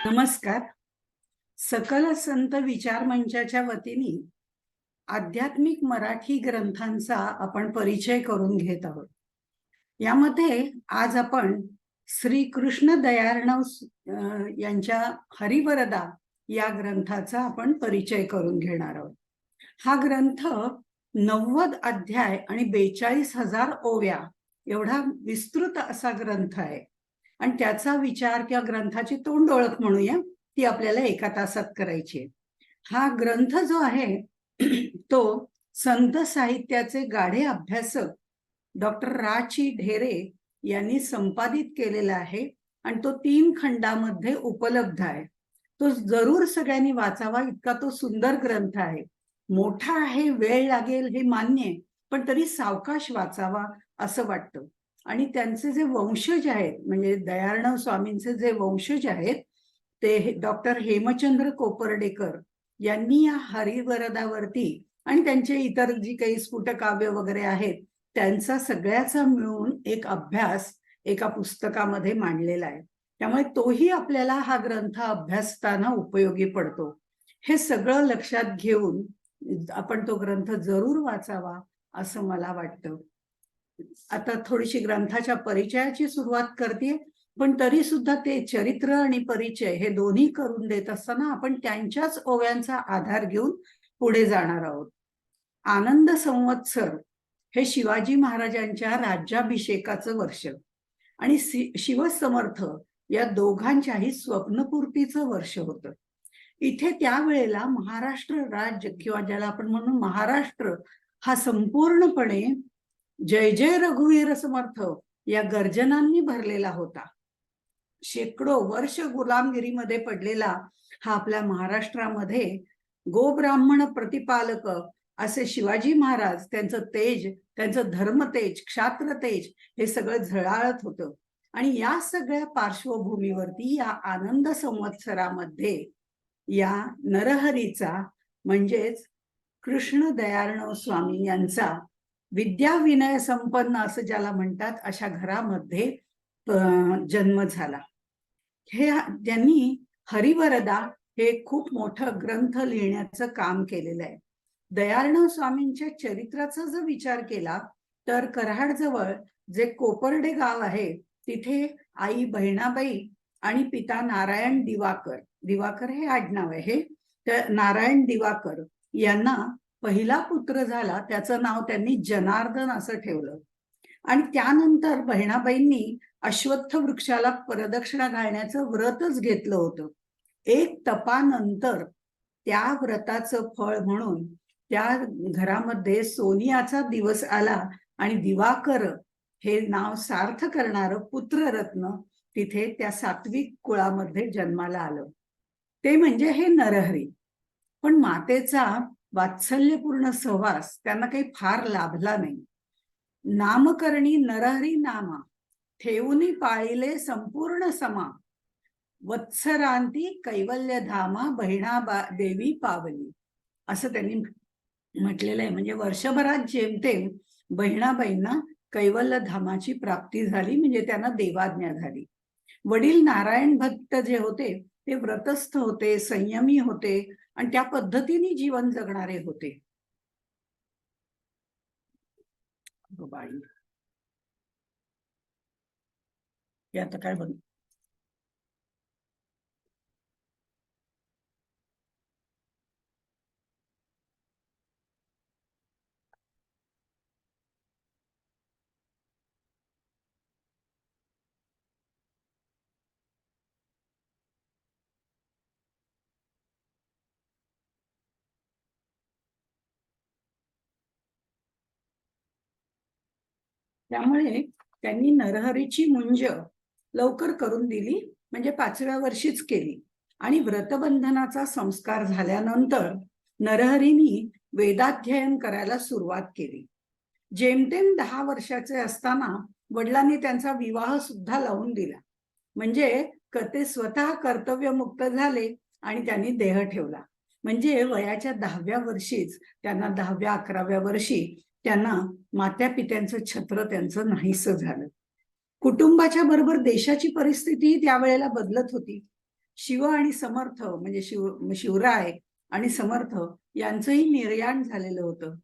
नमस्कार. सकल संत विचार मंचाच्या वतीने आध्यात्मिक मराठी ग्रंथांचा आपण परिचय करून घेत आहोत. यामध्ये आज आपण श्री कृष्ण दयार्णव यांच्या हरिवरदा या ग्रंथाचा आपण परिचय करून घेणार आहोत. हा ग्रंथ 90 अध्याय आणि 42,000 ओव्या एवढा विस्तृत असा ग्रंथ आहे आणि त्याचा विचार किंवा ग्रंथाची तोंड ओळख म्हणूया ती आपल्याला एका तासात करायची आहे. हा ग्रंथ जो आहे तो संत साहित्याचे गाढे अभ्यासक डॉक्टर रा.ची. ढेरे यांनी संपादित केलेला आहे आणि तो 3 खंडामध्ये उपलब्ध आहे. तो जरूर सगळ्यांनी वाचावा, इतका तो सुंदर ग्रंथ आहे. मोठा आहे, वेळ लागेल हे मान्य आहे, पण तरी सावकाश वाचावा असं वाटतं. आणि त्यांचे जे वंशज आहेत, म्हणजे दयार्णव स्वामींचे जे वंशज आहेत ते डॉक्टर हेमचंद्र कोपर्डेकर यांनी या हरिवरदावरती आणि त्यांचे इतर जी काही स्फुटकाव्य वगैरे आहेत त्यांचा सगळ्याचा मिळून एक अभ्यास एका पुस्तकामध्ये मांडलेला आहे. त्यामुळे तोही आपल्याला हा ग्रंथ अभ्यासताना उपयोगी पडतो. हे सगळं लक्षात घेऊन आपण तो ग्रंथ जरूर वाचावा असं मला वाटतं. आता थोडीशी ग्रंथाच्या परिचयाची सुरुवात करते, पण तरी सुद्धा ते चरित्र आणि परिचय हे दोन्ही करून देत असताना आपण त्यांच्याच ओव्यांचा आधार घेऊन पुढे जाणार आहोत. आनंद संवत्सर हे शिवाजी महाराजांच्या राज्याभिषेकाचं वर्ष आणि शिवसमर्थ या दोघांच्याही स्वप्नपूर्तीचं वर्ष होतं. इथे त्यावेळेला महाराष्ट्र राज्य किंवा ज्याला आपण म्हणू महाराष्ट्र हा संपूर्णपणे जय जय रघुवीर समर्थ या गर्जनांनी भरलेला होता. शेकडो वर्ष गुलामगिरीमध्ये पडलेला हा आपल्या महाराष्ट्रामध्ये गोब्राह्मण प्रतिपालक असे शिवाजी महाराज, त्यांचं तेज, त्यांचं धर्मतेज, क्षात्रतेज हे सगळं झळाळत होतं. आणि या सगळ्या पार्श्वभूमीवरती या आनंद संवत्सरामध्ये या नरहरीचा म्हणजेच कृष्ण दयार्णव स्वामी यांचा विद्या विनय संपन्न असं ज्याला म्हणतात अशा घरामध्ये जन्म झाला. हे त्यांनी हरिवरदा हे खूप मोठं ग्रंथ लिहिण्याचं काम केलेलं आहे. दयार्णव स्वामींच्या चरित्राचा जर विचार केला तर कराडजवळ जे कोपर्डे गाव आहे तिथे आई बहिणाबाई आणि पिता नारायण दिवाकर, दिवाकर हे आडनाव आहे, तर नारायण दिवाकर यांना पहिला पुत्र झाला, त्याचं नाव त्यांनी जनार्दन असं ठेवलं. आणि त्यानंतर बहिणाबाईंनी अश्वत्थ वृक्षाला प्रदक्षिणा घालण्याचं व्रतच घेतलं होतं. एक तपानंतर त्या व्रताचं फळ म्हणून त्या घरामध्ये सोनियाचा दिवस आला आणि दिवाकर हे नाव सार्थ करणारं पुत्ररत्न तिथे त्या सात्विक कुळामध्ये जन्माला आलं. ते म्हणजे हे नरहरी. पण मातेचा वात्सल्यपूर्ण सहवास त्यांना काही फार लाभला नाही. नामकरणी नरहरी नामा ठेवूनी पाळिले संपूर्ण समा वत्सरांती कैवल्य धामा बहिणा देवी पावली असं त्यांनी म्हटलेलं आहे. म्हणजे वर्षभरात जेमतेम बहिणाबाईंना कैवल्य धामाची प्राप्ती झाली, म्हणजे त्यांना देवाज्ञा झाली. वडील नारायण भक्त जे होते ते व्रतस्थ होते, संयमी होते आणि त्या पद्धतीने जीवन जगणारे होते. बाई आता काय बघ, त्यामुळे त्यांनी नरहरीची मुंज लवकर करून दिली, म्हणजे 5व्या वर्षीच केली. आणि व्रतबंधनाचा संस्कार झाल्यानंतर नरहरींनी वेदाध्ययन करायला सुरुवात केली. जेमतेम 10 वर्षाचे असताना वडिलांनी त्यांचा विवाह सुद्धा लावून दिला. म्हणजे ते स्वतः कर्तव्यमुक्त झाले आणि त्यांनी देह ठेवला. म्हणजे वयाच्या 10व्या वर्षीच त्यांना 10व्या 11व्या वर्षी त्यांना मात्या पित्यांचं छत्र त्यांचं नाहीसं झालं. कुटुंबाच्या बरोबर देशाची परिस्थिती त्यावेळेला बदलत होती. शिव आणि समर्थ म्हणजे शिवराय आणि समर्थ यांचंही निर्याण झालेलं होतं.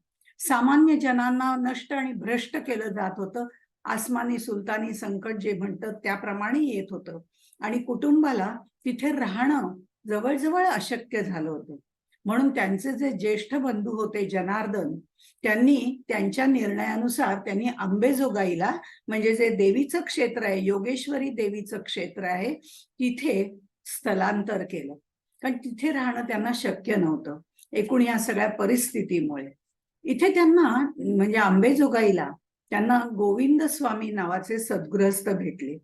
सामान्य जनांना नष्ट आणि भ्रष्ट केलं जात होतं. आसमानी सुलतानी संकट जे म्हणतात त्याप्रमाणे येत होतं आणि कुटुंबाला तिथे राहणं जवळजवळ अशक्य झालं होतं. म्हणून त्यांचे जे ज्येष्ठ बंधू होते जनार्दन, त्यांनी त्यांच्या निर्णयानुसार त्यांनी अंबेजोगाईला म्हणजे जे देवीचं क्षेत्र आहे, योगेश्वरी देवीचं क्षेत्र आहे, तिथे स्थलांतर केलं. कारण तिथे राहणं त्यांना शक्य नव्हतं एकूण या सगळ्या परिस्थितीमुळे. इथे त्यांना म्हणजे अंबेजोगाईला त्यांना गोविंद स्वामी नावाचे सद्गृहस्थ भेटले.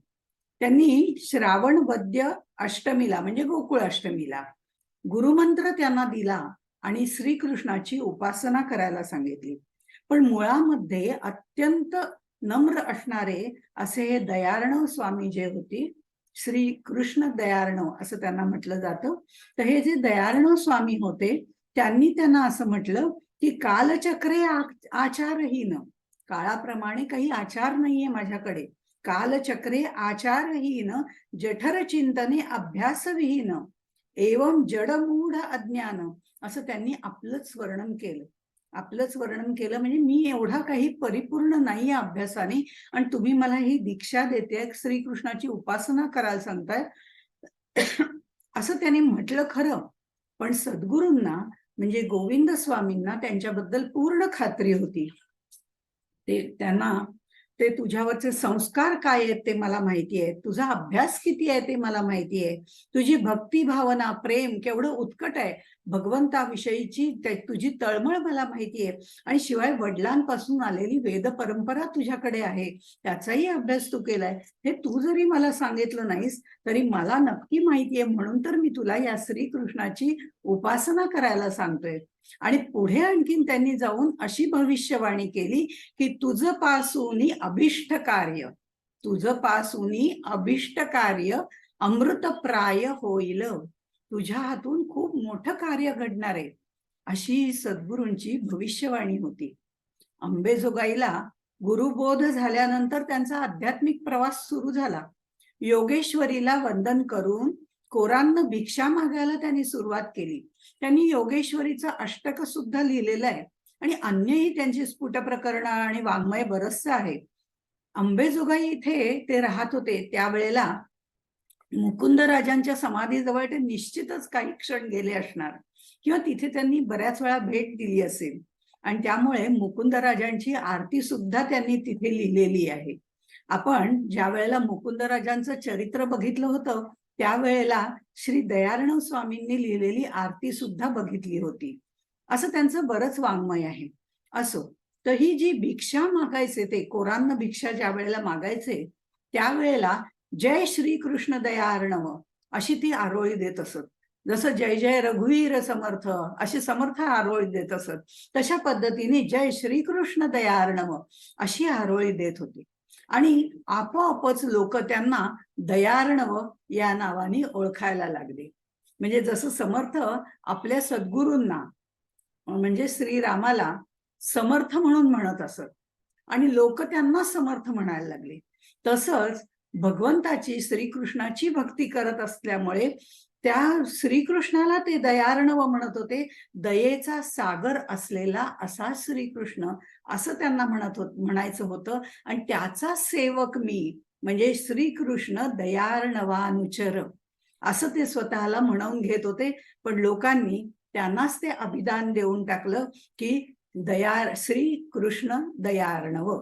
त्यांनी श्रावण वद्य अष्टमीला म्हणजे गोकुळ अष्टमीला गुरुमंत्र त्यांना दिला आणि श्रीकृष्णाची उपासना करायला सांगितली. पण मुळामध्ये अत्यंत नम्र असणारे असे हे दयार्णव स्वामी जे होते, श्री कृष्ण दयार्णव असं त्यांना म्हटलं जातं. तर हे जे दयार्णव स्वामी होते त्यांनी त्यांना असं म्हटलं की कालचक्रे आचारहीन, काळाप्रमाणे काही आचार नाहीये माझ्याकडे, कालचक्रे आचारहीन जठर चिंतने अभ्यासविहीन एवं जडमूढ अज्ञान, असं त्यांनी आपलंच वर्णन केलं. आपलंच वर्णन केलं म्हणजे मी एवढा काही परिपूर्ण नाही अभ्यासाने आणि तुम्ही मला ही दीक्षा देते, श्रीकृष्णाची उपासना करायला सांगताय असं त्यांनी म्हटलं खरं. पण सद्गुरूंना म्हणजे गोविंद स्वामींना त्यांच्याबद्दल पूर्ण खात्री होती. त्यांना ते तुझ्यावरचे संस्कार काय आहेत ते मला माहिती आहे, तुझा अभ्यास किती आहे ते मला माहिती आहे, तुझी भक्ती भावना प्रेम केवढं उत्कट आहे भगवंताविषयीची तुझी तळमळ मला माहिती आहे आणि शिवाय वडिलांपासून आलेली वेद परंपरा तुझ्याकडे आहे, त्याचाही अभ्यास तू केलाय. हे तू जरी मला सांगितलं नाहीस तरी मला नक्की माहिती आहे, म्हणून तर मी तुला या श्रीकृष्णाची उपासना करायला सांगतोय. आणि पुढे आणखीन त्यांनी जाऊन अशी भविष्यवाणी केली की तुझ पासूनी अभिष्ट कार्य, तुझ पासूनी अभिष्ट कार्य अमृतप्राय होईल, तुझ्या हातून खूप मोठं कार्य घडणार आहे, अशी सद्गुरूंची भविष्यवाणी होती. अंबेजोगाईला गुरुबोध झाल्यानंतर त्यांचा आध्यात्मिक प्रवास सुरू झाला. योगेश्वरीला वंदन करून कोरांना भिक्षा मागायला त्यांनी सुरुवात केली. त्यांनी योगेश्वरीचं अष्टक सुद्धा लिहिलेलं आहे आणि अन्यही त्यांची स्फुट प्रकरण आणि वाङ्मय बरचसं आहे. अंबेजोगाई इथे ते राहत होते त्यावेळेला मुकुंद राजांच्या समाधीजवळ ते निश्चितच काही क्षण गेले असणार किंवा तिथे त्यांनी बऱ्याच वेळा भेट दिली असेल आणि त्यामुळे मुकुंद राजांची आरती सुद्धा त्यांनी तिथे लिहिलेली आहे. आपण ज्या वेळेला मुकुंद राजांचं चरित्र बघितलं होतं त्यावेळेला श्री दयार्णव स्वामींनी लिहिलेली आरती सुद्धा बघितली होती. असं त्यांचं बरंच वाङ्मय आहे. असो, तर ही जी भिक्षा मागायचे ते कोरांना भिक्षा ज्या वेळेला मागायचे त्यावेळेला जय श्री कृष्ण दयार्णव अशी ती आरोळी देत असत. जसं जय जय रघुवीर समर्थ अशी समर्थ आरोळी देत असत, तशा पद्धतीने जय श्रीकृष्ण दयार्णव अशी आरोळी देत होती आणि आपोआपच लोक त्यांना दयार्णव या नावाने ओळखायला लागले. म्हणजे जसं समर्थ आपल्या सद्गुरूंना म्हणजे श्रीरामाला समर्थ म्हणून म्हणत असत आणि लोक त्यांना समर्थ म्हणायला लागले, तसंच भगवंताची श्रीकृष्णाची भक्ती करत असल्यामुळे त्या श्रीकृष्णाला ते दयार्णव म्हणत होते. दयेचा सागर असलेला असा श्रीकृष्ण असं त्यांना म्हणायचं होतं आणि त्याचा सेवक मी म्हणजे श्रीकृष्ण दयार्णवानुचर असं ते स्वतःला म्हणून घेत होते. पण लोकांनी त्यांनाच ते अभिदान देऊन टाकलं की श्री कृष्ण दयार्णव,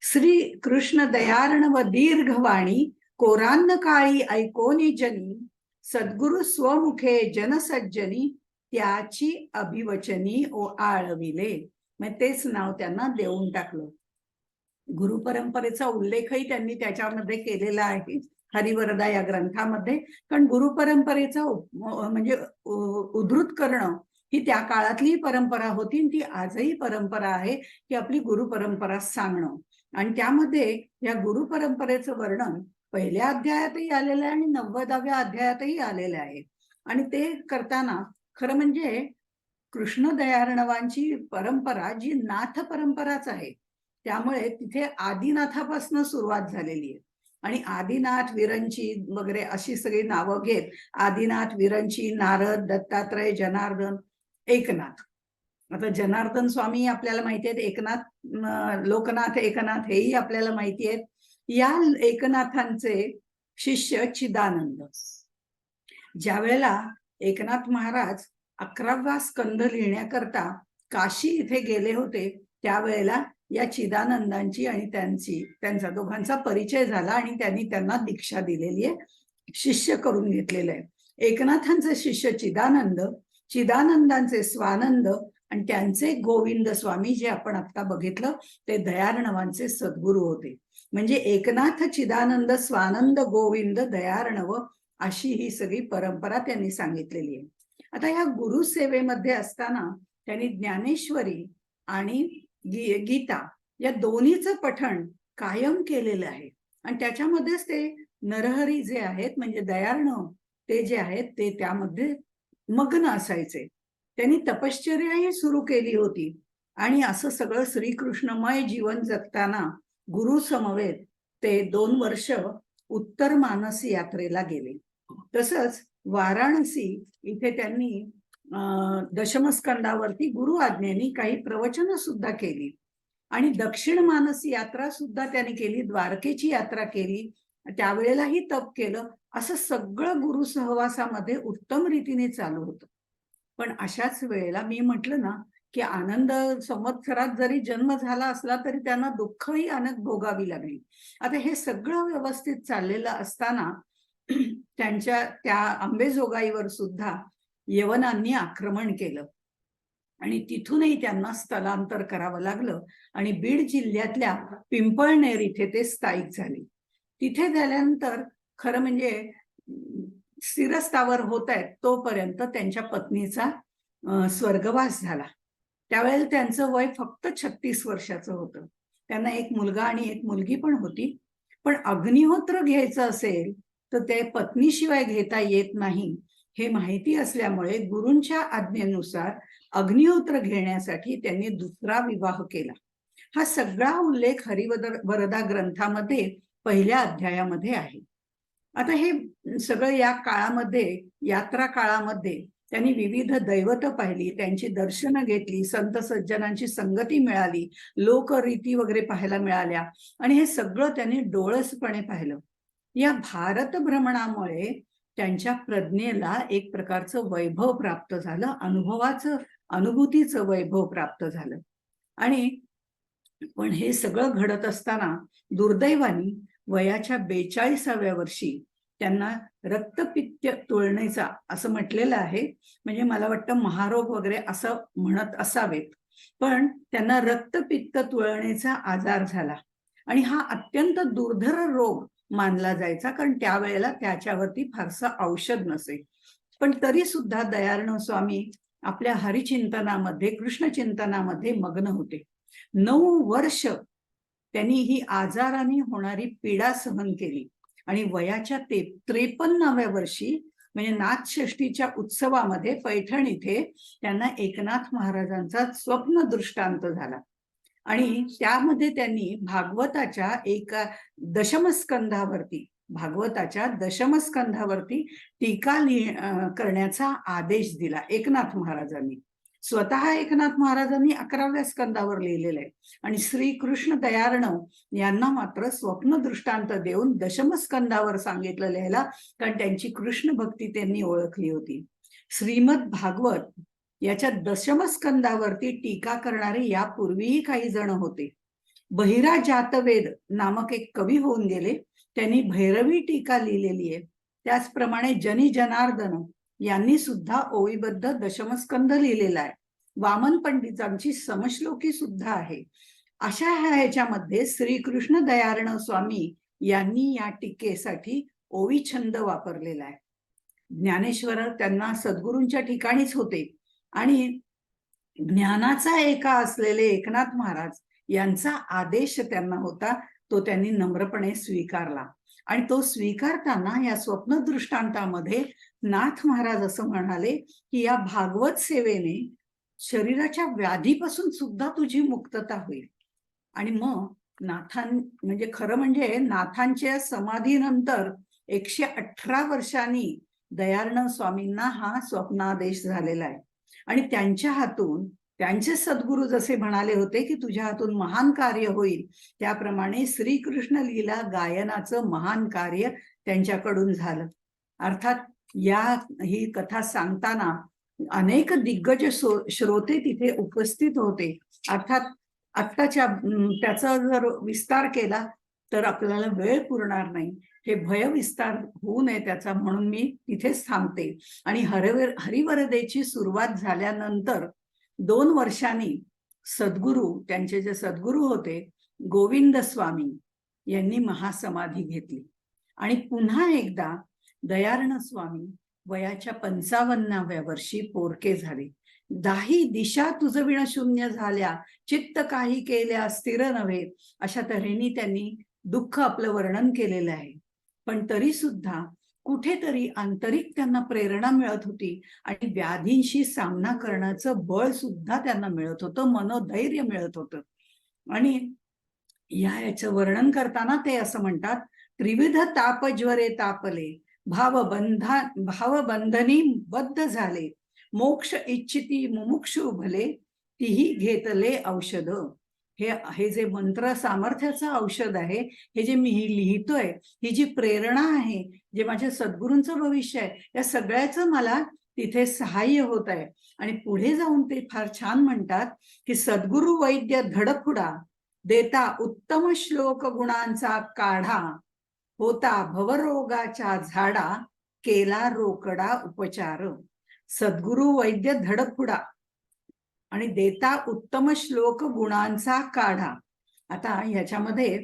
श्री कृष्ण दयार्णव दीर्घवाणी कोरान्न काळी ऐकोनी जनी सद्गुरु स्वमुखे जनसज्जनी त्याची अभिवचनी ओ आळविले. मग तेच नाव त्यांना देऊन टाकलं. गुरुपरंपरेचा उल्लेखही त्यांनी त्याच्यामध्ये केलेला आहे हरिवरदा या ग्रंथामध्ये. कारण गुरुपरंपरेचा म्हणजे उद्धृत करणं ही त्या काळातली परंपरा होती आणि ती आजही परंपरा आहे की आपली गुरुपरंपरा सांगणं. आणि त्यामध्ये या गुरुपरंपरेचं वर्णन पहिल्या अध्यायातही आलेलं आहे आणि 90व्या अध्यायातही आलेलं आहे. आणि ते करताना खरं म्हणजे कृष्ण दयार्णवांची परंपरा जी नाथ परंपराच आहे, त्यामुळे तिथे आदिनाथापासून सुरुवात झालेली आहे आणि आदिनाथ, विरंची वगैरे अशी सगळी नावं घेत आदिनाथ, विरंची, नारद, दत्तात्रय, जनार्दन, एकनाथ. आता जनार्दन स्वामी आपल्याला माहिती आहेत, एकनाथ, लोकनाथ एकनाथ हेही आपल्याला माहिती आहेत. या एकनाथांचे शिष्य चिदानंद. ज्या वेळेला एकनाथ महाराज 11वा स्कंद लिहिण्याकरता काशी इथे गेले होते, त्यावेळेला या चिदानंदांची आणि त्यांचा दोघांचा परिचय झाला आणि त्यांनी त्यांना दीक्षा दिलेली आहे, शिष्य करून घेतलेलं आहे. एकनाथांचे शिष्य चिदानंद, चिदानंदांचे स्वानंद आणि त्यांचे गोविंद स्वामी, जे आपण आता बघितलं ते दयार्णवांचे सद्गुरू होते. म्हणजे एकनाथ, चिदानंद, स्वानंद, गोविंद, दयार्णव अशी ही सगळी परंपरा त्यांनी सांगितलेली आहे. आता या गुरुसेवेमध्ये असताना त्यांनी ज्ञानेश्वरी आणि गीता या दोन्हीचं पठण कायम केलेलं आहे. आणि त्याच्यामध्येच ते नरहरी जे आहेत म्हणजे दयार्णव ते जे आहेत ते त्यामध्ये मग्न असायचे. त्यांनी तपश्चर्याही सुरू केली होती आणि असं सगळं श्रीकृष्णमय जीवन जगताना गुरु समवेत ते 2 वर्ष उत्तर मानस यात्रेला गेले. तसंच वाराणसी इथे त्यांनी दशमस्कंदावरती गुरु आज्ञेने काही प्रवचन सुद्धा केली आणि दक्षिण मानस यात्रा सुद्धा त्यांनी केली, द्वारकेची यात्रा केली, त्यावेळेलाही तप केलं. असं सगळं गुरु सहवासामध्ये उत्तम रीतीने चालू होतं. पण अशाच वेळेला मी म्हटलं ना की आनंद संवत्सरात जरी जन्म झाला असला तरी त्यांना दुःखही अनेक भोगावी लागली. आता हे सगळं व्यवस्थित चाललेलं असताना त्यांच्या त्या अंबेजोगाईवर सुद्धा यवनांनी आक्रमण केलं आणि तिथूनही त्यांना स्थलांतर करावं लागलं आणि बीड जिल्ह्यातल्या पिंपळनेर इथे ते स्थायिक झाले. तिथे झाल्यानंतर खरं म्हणजे स्थिरस्थावर होत आहेत तोपर्यंत त्यांच्या पत्नीचा स्वर्गवास झाला. त्यावेळेला त्यांचं वय फक्त 36 वर्षाचं होतं. त्यांना एक मुलगा आणि एक मुलगी पण होती. पण अग्निहोत्र घ्यायचं असेल तर ते पत्नीशिवाय घेता येत नाही हे माहिती असल्यामुळे गुरूंच्या आज्ञेनुसार अग्निहोत्र घेण्यासाठी त्यांनी दुसरा विवाह केला. हा सगळा उल्लेख हरिवरदा ग्रंथामध्ये पहिल्या अध्यायामध्ये आहे. आता हे सगळं या काळामध्ये, यात्रा काळामध्ये त्यांनी विविध दैवत पाहिली, त्यांची दर्शनं घेतली, संत सज्जनांची संगती मिळाली, लोकरीती वगैरे पाहायला मिळाल्या आणि हे सगळं त्यांनी डोळसपणे पाहिलं. या भारत भ्रमणामुळे त्यांच्या प्रज्ञेला एक प्रकारचं वैभव प्राप्त झालं, अनुभूतीचं वैभव प्राप्त झालं. आणि पण हे सगळं घडत असताना दुर्दैवाने वयाच्या 42व्या वर्षी त्यांना रक्तपित्त तुळणेचा असं म्हटलेलं आहे, म्हणजे मला वाटतं महारोग वगैरे असं म्हणत असावेत, पण त्यांना रक्तपित्त तुळणेचा आजार झाला आणि हा अत्यंत दुर्धर रोग मानला जायचा, कारण त्यावेळेला त्याच्यावरती फारसं औषध नसे. पण तरी सुद्धा दयार्णव स्वामी आपल्या हरिचिंतनामध्ये, कृष्णचिंतनामध्ये मग्न होते. 9 वर्ष त्यांनी ही आजाराने होणारी पीडा सहन केली आणि वयाच्या 53व्या वर्षी म्हणजे नाथषष्ठीच्या उत्सवामध्ये पैठण इथे त्यांना एकनाथ महाराजांचा स्वप्न दृष्टांत झाला आणि त्यामध्ये त्यांनी भागवताच्या एका भागवताच्या दशमस्कंधावरती टीका करण्याचा आदेश दिला एकनाथ महाराजांनी. स्वतः एकनाथ महाराजांनी 11व्या स्कंदावर लिहिलेलं आहे आणि श्रीकृष्ण दयार्णव यांना मात्र स्वप्न दृष्टांत देऊन दशमस्कंदावर सांगितलं लिहायला, कारण त्यांची कृष्ण भक्ती त्यांनी ओळखली होती. श्रीमद भागवत याच्या दशमस्कंदावरती टीका करणारे यापूर्वीही काही जण होते. बहिरा जातवेद नामक एक कवी होऊन गेले, त्यांनी भैरवी टीका लिहिलेली आहे. त्याचप्रमाणे जनी जनार्दन यांनी सुद्धा ओवीबद्ध दशमस्कंद लिहिलेला आहे. वामन पंडितांची समश्लोकी सुद्धा आहे. अशा ह्याच्यामध्ये श्रीकृष्ण दयार्णव स्वामी यांनी या टीकेसाठी ओवी छंद वापरलेला आहे. ज्ञानेश्वर त्यांना सद्गुरूंच्या ठिकाणीच होते आणि ज्ञानाचा एका असलेले एकनाथ महाराज यांचा आदेश त्यांना होता, तो त्यांनी नम्रपणे स्वीकारला आणि तो स्वीकारताना या स्वप्न दृष्टांतामध्ये नाथ महाराज असं म्हणाले की या भागवत सेवेने शरीराच्या व्याधीपासून सुद्धा तुझी मुक्तता होईल. आणि मग म्हणजे खरं म्हणजे नाथांच्या समाधीनंतर 118 वर्षांनी दयाळन स्वामींना हा स्वप्नादेश झालेला आहे. आणि त्यांच्या हातून त्यांचे सद्गुरू जसे म्हणाले होते की तुझ्या हातून महान कार्य होईल, त्याप्रमाणे श्रीकृष्ण लीला गायनाचं महान कार्य त्यांच्याकडून झालं. अर्थात ही कथा सांगताना अनेक दिग्गज श्रोते तिथे उपस्थित होते. अर्थात त्याचा जर विस्तार केला तर आपल्याला वेळ पुरणार नाही. हे भयविस्तार होऊ नये त्याचा, म्हणून मी तिथेच थांबते. आणि हरिवरदेची सुरुवात झाल्यानंतर 2 वर्षांनी त्यांचे जे सद्गुरू होते गोविंद स्वामी यांनी महासमाधी घेतली. आणि पुन्हा एकदा दयाळन स्वामी वयाच्या 55व्या वर्षी पोरके झाले. दाही दिशा तुझ विण शून्य झाल्या, चित्त काही केल्या स्थिर नव्हे, अशा तऱ्हेने त्यांनी दुःख आपलं वर्णन केलेलं आहे. पण तरी सुद्धा कुठेतरी आंतरिक त्यांना प्रेरणा मिळत होती आणि व्याधींशी सामना करण्याचं बळ सुद्धा त्यांना मिळत होतं, मनोधैर्य मिळत होतं. आणि याचं वर्णन करताना ते असं म्हणतात, त्रिविध तापज्वरे तापले, भावबंधनी बद्ध झाले, मोक्ष इच्छिती मुमुक्षु भले, तीही घेतले औषध. हे जे मंत्र सामर्थ्याचं औषध आहे, हे जे मी लिहितोय, ही जी प्रेरणा आहे, जे माझ्या सद्गुरूंचं भविष्य आहे, या सगळ्याचं मला तिथे सहाय्य होत आहे. आणि पुढे जाऊन ते फार छान म्हणतात की सद्गुरु वैद्य धडपुडा देता उत्तम श्लोक गुणांचा काढा, होता भवरोगाच्या झाडा, केला रोकडा उपचार. सद्गुरु वैद्य धडपुडा आणि देता उत्तम श्लोक गुणांचा काढा. आता ह्याच्यामध्ये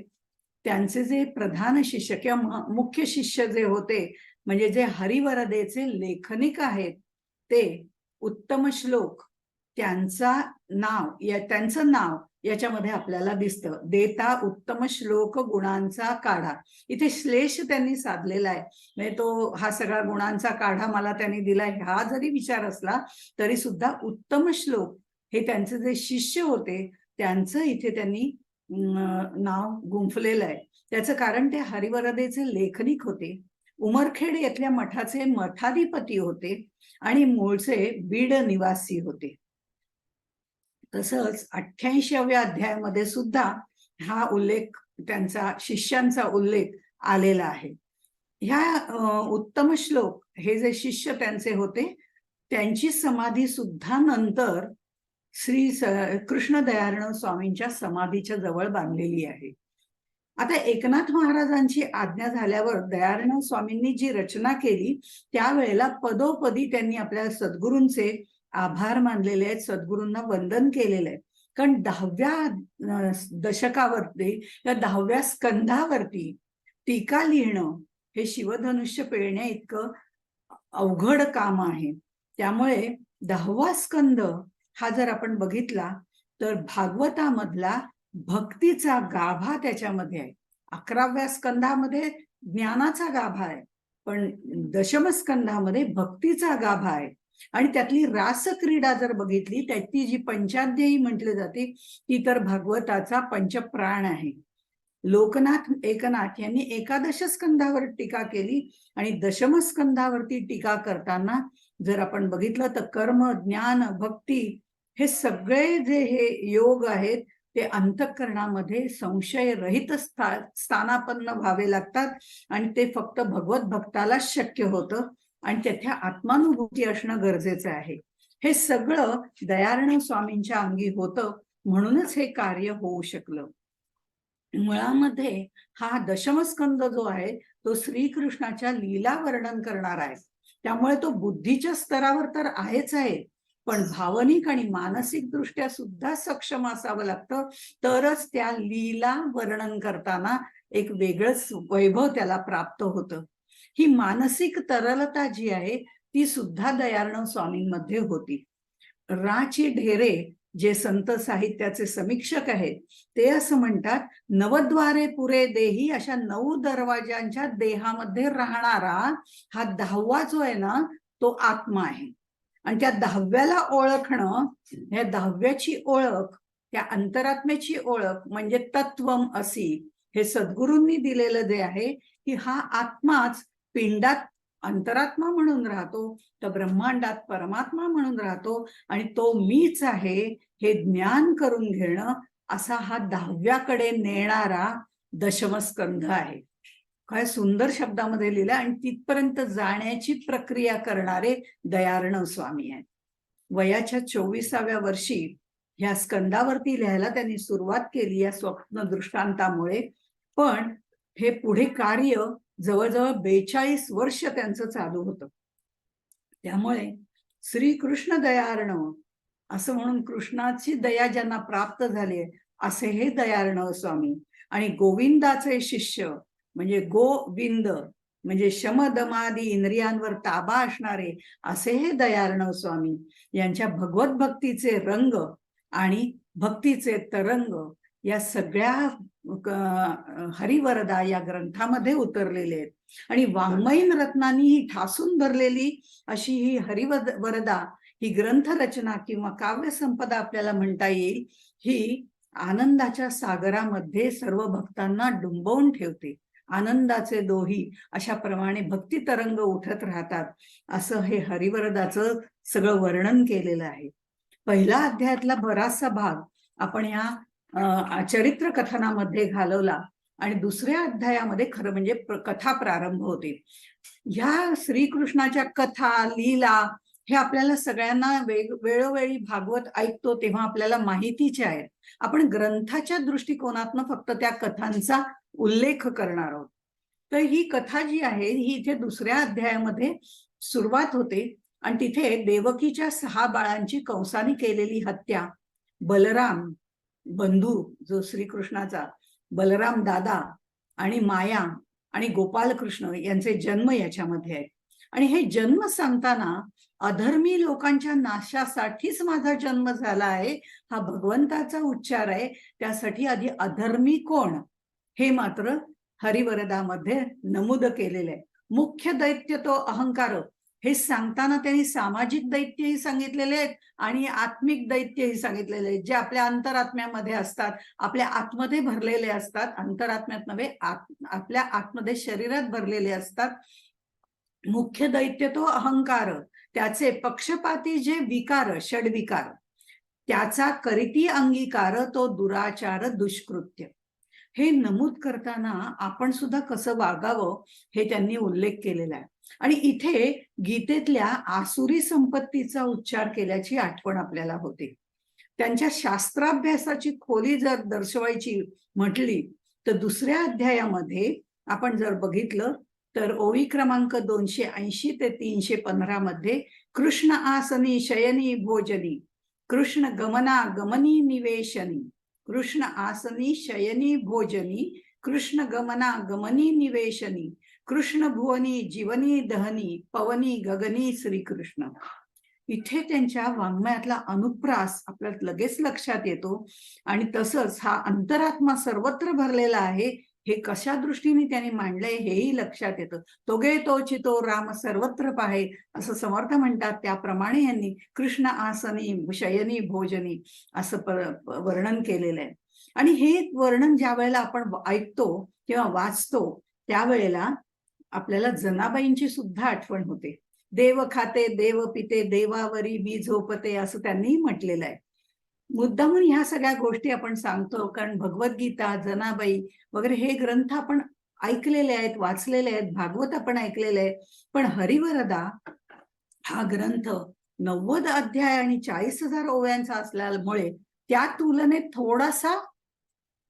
त्यांचे जे प्रधान शिष्य किंवा मुख्य शिष्य जे होते, म्हणजे जे हरिवरदेचे लेखनिक आहेत, ते उत्तम श्लोक त्यांचं नाव याच्यामध्ये आपल्याला दिसतं. देता उत्तम श्लोक गुणांचा काढा. इथे श्लेष त्यांनी साधलेला आहे. म्हणजे हा सगळा गुणांचा काढा मला त्यांनी दिलाय, हा जरी विचार असला तरी सुद्धा उत्तम श्लोक हे त्यांचे जे शिष्य होते त्यांचं इथे त्यांनी नाव गुंफलेलं आहे. त्याचं कारण ते हरिवरदेचे लेखनिक होते, उमरखेड येथल्या मठाचे मठाधिपती होते आणि मूळचे बीड निवासी होते. तसंच 88व्या अध्यायामध्ये सुद्धा हा उल्लेख, त्यांचा शिष्यांचा उल्लेख आलेला आहे. ह्या उत्तम श्लोक हे जे शिष्य त्यांचे होते, त्यांची समाधी सुद्धा नंतर श्री कृष्ण दयाळन स्वामींच्या समाधीच्या जवळ बांधलेली आहे. आता एकनाथ महाराजांची आज्ञा झाल्यावर दयाळन स्वामींनी जी रचना केली, त्यावेळेला पदोपदी त्यांनी आपल्या सद्गुरूंचे आभार मानलेले आहेत, सद्गुरूंना वंदन केलेलं आहे. कारण 10व्या दशकावरती या 10व्या स्कंधावरती टीका लिहिणं हे शिवधनुष्य पेळण्या इतकं अवघड काम आहे. त्यामुळे 10वा स्कंद हा जर आपण बघितला तर भागवतामधला भक्तीचा गाभा त्याच्यामध्ये आहे. 11व्या स्कंधामध्ये ज्ञानाचा गाभा आहे, पण दशम स्कंधामध्ये भक्तीचा गाभा आहे. आणि त्यातली रासक्रीडा जर बघितली, त्यातली जी पंचाध्यायी म्हटली जाते, ती तर भागवताचा पंचप्राण आहे. लोकनाथ एकनाथ यांनी 11 स्कंधावर टीका केली आणि दशम स्कंधावरती टीका करताना जर आपण बघितलं तर कर्म, ज्ञान, भक्ती हे सगळे जे हे योग आहेत ते अंतःकरणामध्ये संशय रहित स्थानापन्न व्हावे लागतात आणि ते फक्त भगवत भक्तालाच शक्य होतं आणि तेथे आत्मानुभूती असणं गरजेचं आहे. हे सगळं दयाळन स्वामींच्या अंगी होतं, म्हणूनच हे कार्य होऊ शकलं. मुळामध्ये हा दशमस्कंद जो आहे तो श्रीकृष्णाच्या लीला वर्णन करणार आहे. त्यामुळे तो बुद्धीच्या स्तरावर तर आहेच आहे, पण भावनिक आणि मानसिक दृष्ट्या सुद्धा सक्षम असावं लागतं, तरच त्या लीला वर्णन करताना एक वेगळंच वैभव त्याला प्राप्त होतं. ही मानसिक तरलता जी आहे ती सुद्धा दयाळन स्वामींमध्ये होती. राची ढेरे जे संत साहित्याचे समीक्षक आहेत ते असं म्हणतात, नवद्वारे पुरे देही, अशा 9 दरवाजांच्या देहामध्ये राहणारा हा 10वा जो आहे ना तो आत्मा आहे. आणि त्या 10व्याला ओळखणं, या 10व्याची ओळख त्या अंतरात्म्याची ओळख म्हणजे तत्वम असी, हे सद्गुरूंनी दिलेलं जे आहे की हा आत्माच पिंडात अंतरात्मा म्हणून राहतो, तर ब्रह्मांडात परमात्मा म्हणून राहतो आणि तो मीच आहे हे ज्ञान करून घेणं, असा हा 10व्याकडे नेणारा दशमस्कंध आहे. काय सुंदर शब्दामध्ये लिहिलं. आणि तिथपर्यंत जाण्याची प्रक्रिया करणारे दयार्णव स्वामी आहेत. वयाच्या 24व्या वर्षी ह्या स्कंदावरती लिहायला त्यांनी सुरुवात केली या स्वप्न दृष्टांतामुळे. पण हे पुढे कार्य जवळजवळ 42 वर्ष त्यांचं चालू होतं. त्यामुळे श्रीकृष्ण दयार्णव असं म्हणून कृष्णाची दया ज्यांना प्राप्त झाली असे हे दयार्णव स्वामी. आणि गोविंदाचे शिष्य म्हणजे गोविंद म्हणजे शमदमादी इंद्रियांवर ताबा असणारे असे हे दयार्णव स्वामी यांच्या भगवत भक्तीचे रंग आणि भक्तीचे तरंग या सगळ्या हरिवरदा या ग्रंथामध्ये उतरलेले आहेत. आणि वाङ्मयीन रत्नांनी ही ठासून भरलेली अशी ही हरिवरदा ही ग्रंथरचना किंवा काव्य संपदा आपल्याला म्हणता येईल. ही आनंदाच्या सागरामध्ये सर्व भक्तांना डुंबवून ठेवते. आनंदाचे दोही अशा प्रमाणे भक्ती तरंग उठत राहतात, असं हे हरिवरदाचं सगळं वर्णन केलेलं आहे. पहिला अध्यायातला बराचसा भाग आपण ह्या चरित्र कथनामध्ये घालवला आणि दुसऱ्या अध्यायामध्ये खरं म्हणजे कथा प्रारंभ होते. ह्या श्रीकृष्णाच्या कथा लीला हे आपल्याला सगळ्यांना वेळोवेळी भागवत ऐकतो तेव्हा आपल्याला माहितीचे आहेत. आपण ग्रंथाच्या दृष्टिकोनातनं फक्त त्या कथांचा उल्लेख करणार आहोत. तर ही कथा जी आहे ही इथे दुसऱ्या अध्यायामध्ये सुरुवात होते आणि तिथे देवकीच्या 6 बाळांची कंसाने केलेली हत्या, बलराम बंधू जो श्रीकृष्णाचा, बलराम दादा आणि माया आणि गोपालकृष्ण यांचे जन्म याच्यामध्ये आहेत. आणि हे जन्म सांगताना अधर्मी लोकांच्या नाशासाठीच माझा जन्म झाला आहे हा भगवंताचा उच्चार आहे. त्यासाठी आधी अधर्मी कोण हे मात्र हरिवरदामध्ये नमूद केलेलं आहे. मुख्य दैत्य तो अहंकार हे सांगताना त्यांनी सामाजिक दैत्यही सांगितलेले आहेत आणि आत्मिक दैत्यही सांगितलेले आहेत, जे आपल्या अंतरात्म्यामध्ये असतात, आपल्या आतमध्ये भरलेले असतात. अंतरात्म्यात नव्हे, आपल्या आतमध्ये शरीरात भरलेले असतात. मुख्य दैत्य तो अहंकार, त्याचे पक्षपाती जे विकार षड्विकार, त्याचा करीती अंगीकार तो दुराचार दुष्कृत्य. हे नमूद करताना आपण सुद्धा कसं वागावं हे त्यांनी उल्लेख केलेला आहे. आणि इथे गीतेतल्या आसुरी संपत्तीचा उच्चार केल्याची आठवण आपल्याला होते. त्यांच्या शास्त्राभ्यासाची खोली जर दर्शवायची म्हटली तर दुसऱ्या अध्यायामध्ये आपण जर बघितलं तर ओवी क्रमांक 280 ते 315 मध्ये कृष्ण आसनी शयनी भोजनी, कृष्ण गमना गमनी निवेशनी, कृष्ण आसनी शयनी भोजनी, कृष्ण गमना गमनी निवेशनी, कृष्ण भुवनी जीवनी दहनी, पवनी गगनी श्रीकृष्ण. इथे त्यांच्या वाङ्मयातला अनुप्रास आपल्याला लगेच लक्षात येतो. आणि तसंच हा अंतरात्मा सर्वत्र भरलेला आहे हे कशा दृष्टीने त्यांनी मांडलंय हेही लक्षात येतं. तोगे तोची तो राम सर्वत्र पाहे असं समर्थ म्हणतात. त्याप्रमाणे यांनी कृष्ण आसनी शयनी भोजनी असं वर्णन केलेलं आहे. आणि हे वर्णन ज्या वेळेला आपण ऐकतो किंवा वाचतो त्यावेळेला आपल्याला जनाबाईंची सुद्धा आठवण होते. देव खाते देव पिते देवावरी बी झोपते असं त्यांनी म्हटलेलं आहे. मुद्दामून ह्या सगळ्या गोष्टी आपण सांगतो कारण भगवद्गीता, जनाबाई वगैरे हे ग्रंथ आपण ऐकलेले आहेत, वाचलेले आहेत, भागवत आपण ऐकलेले आहे. पण हरिवरदा हा ग्रंथ 90 अध्याय आणि 40,000 ओव्यांचा असल्यामुळे त्या तुलनेत थोडासा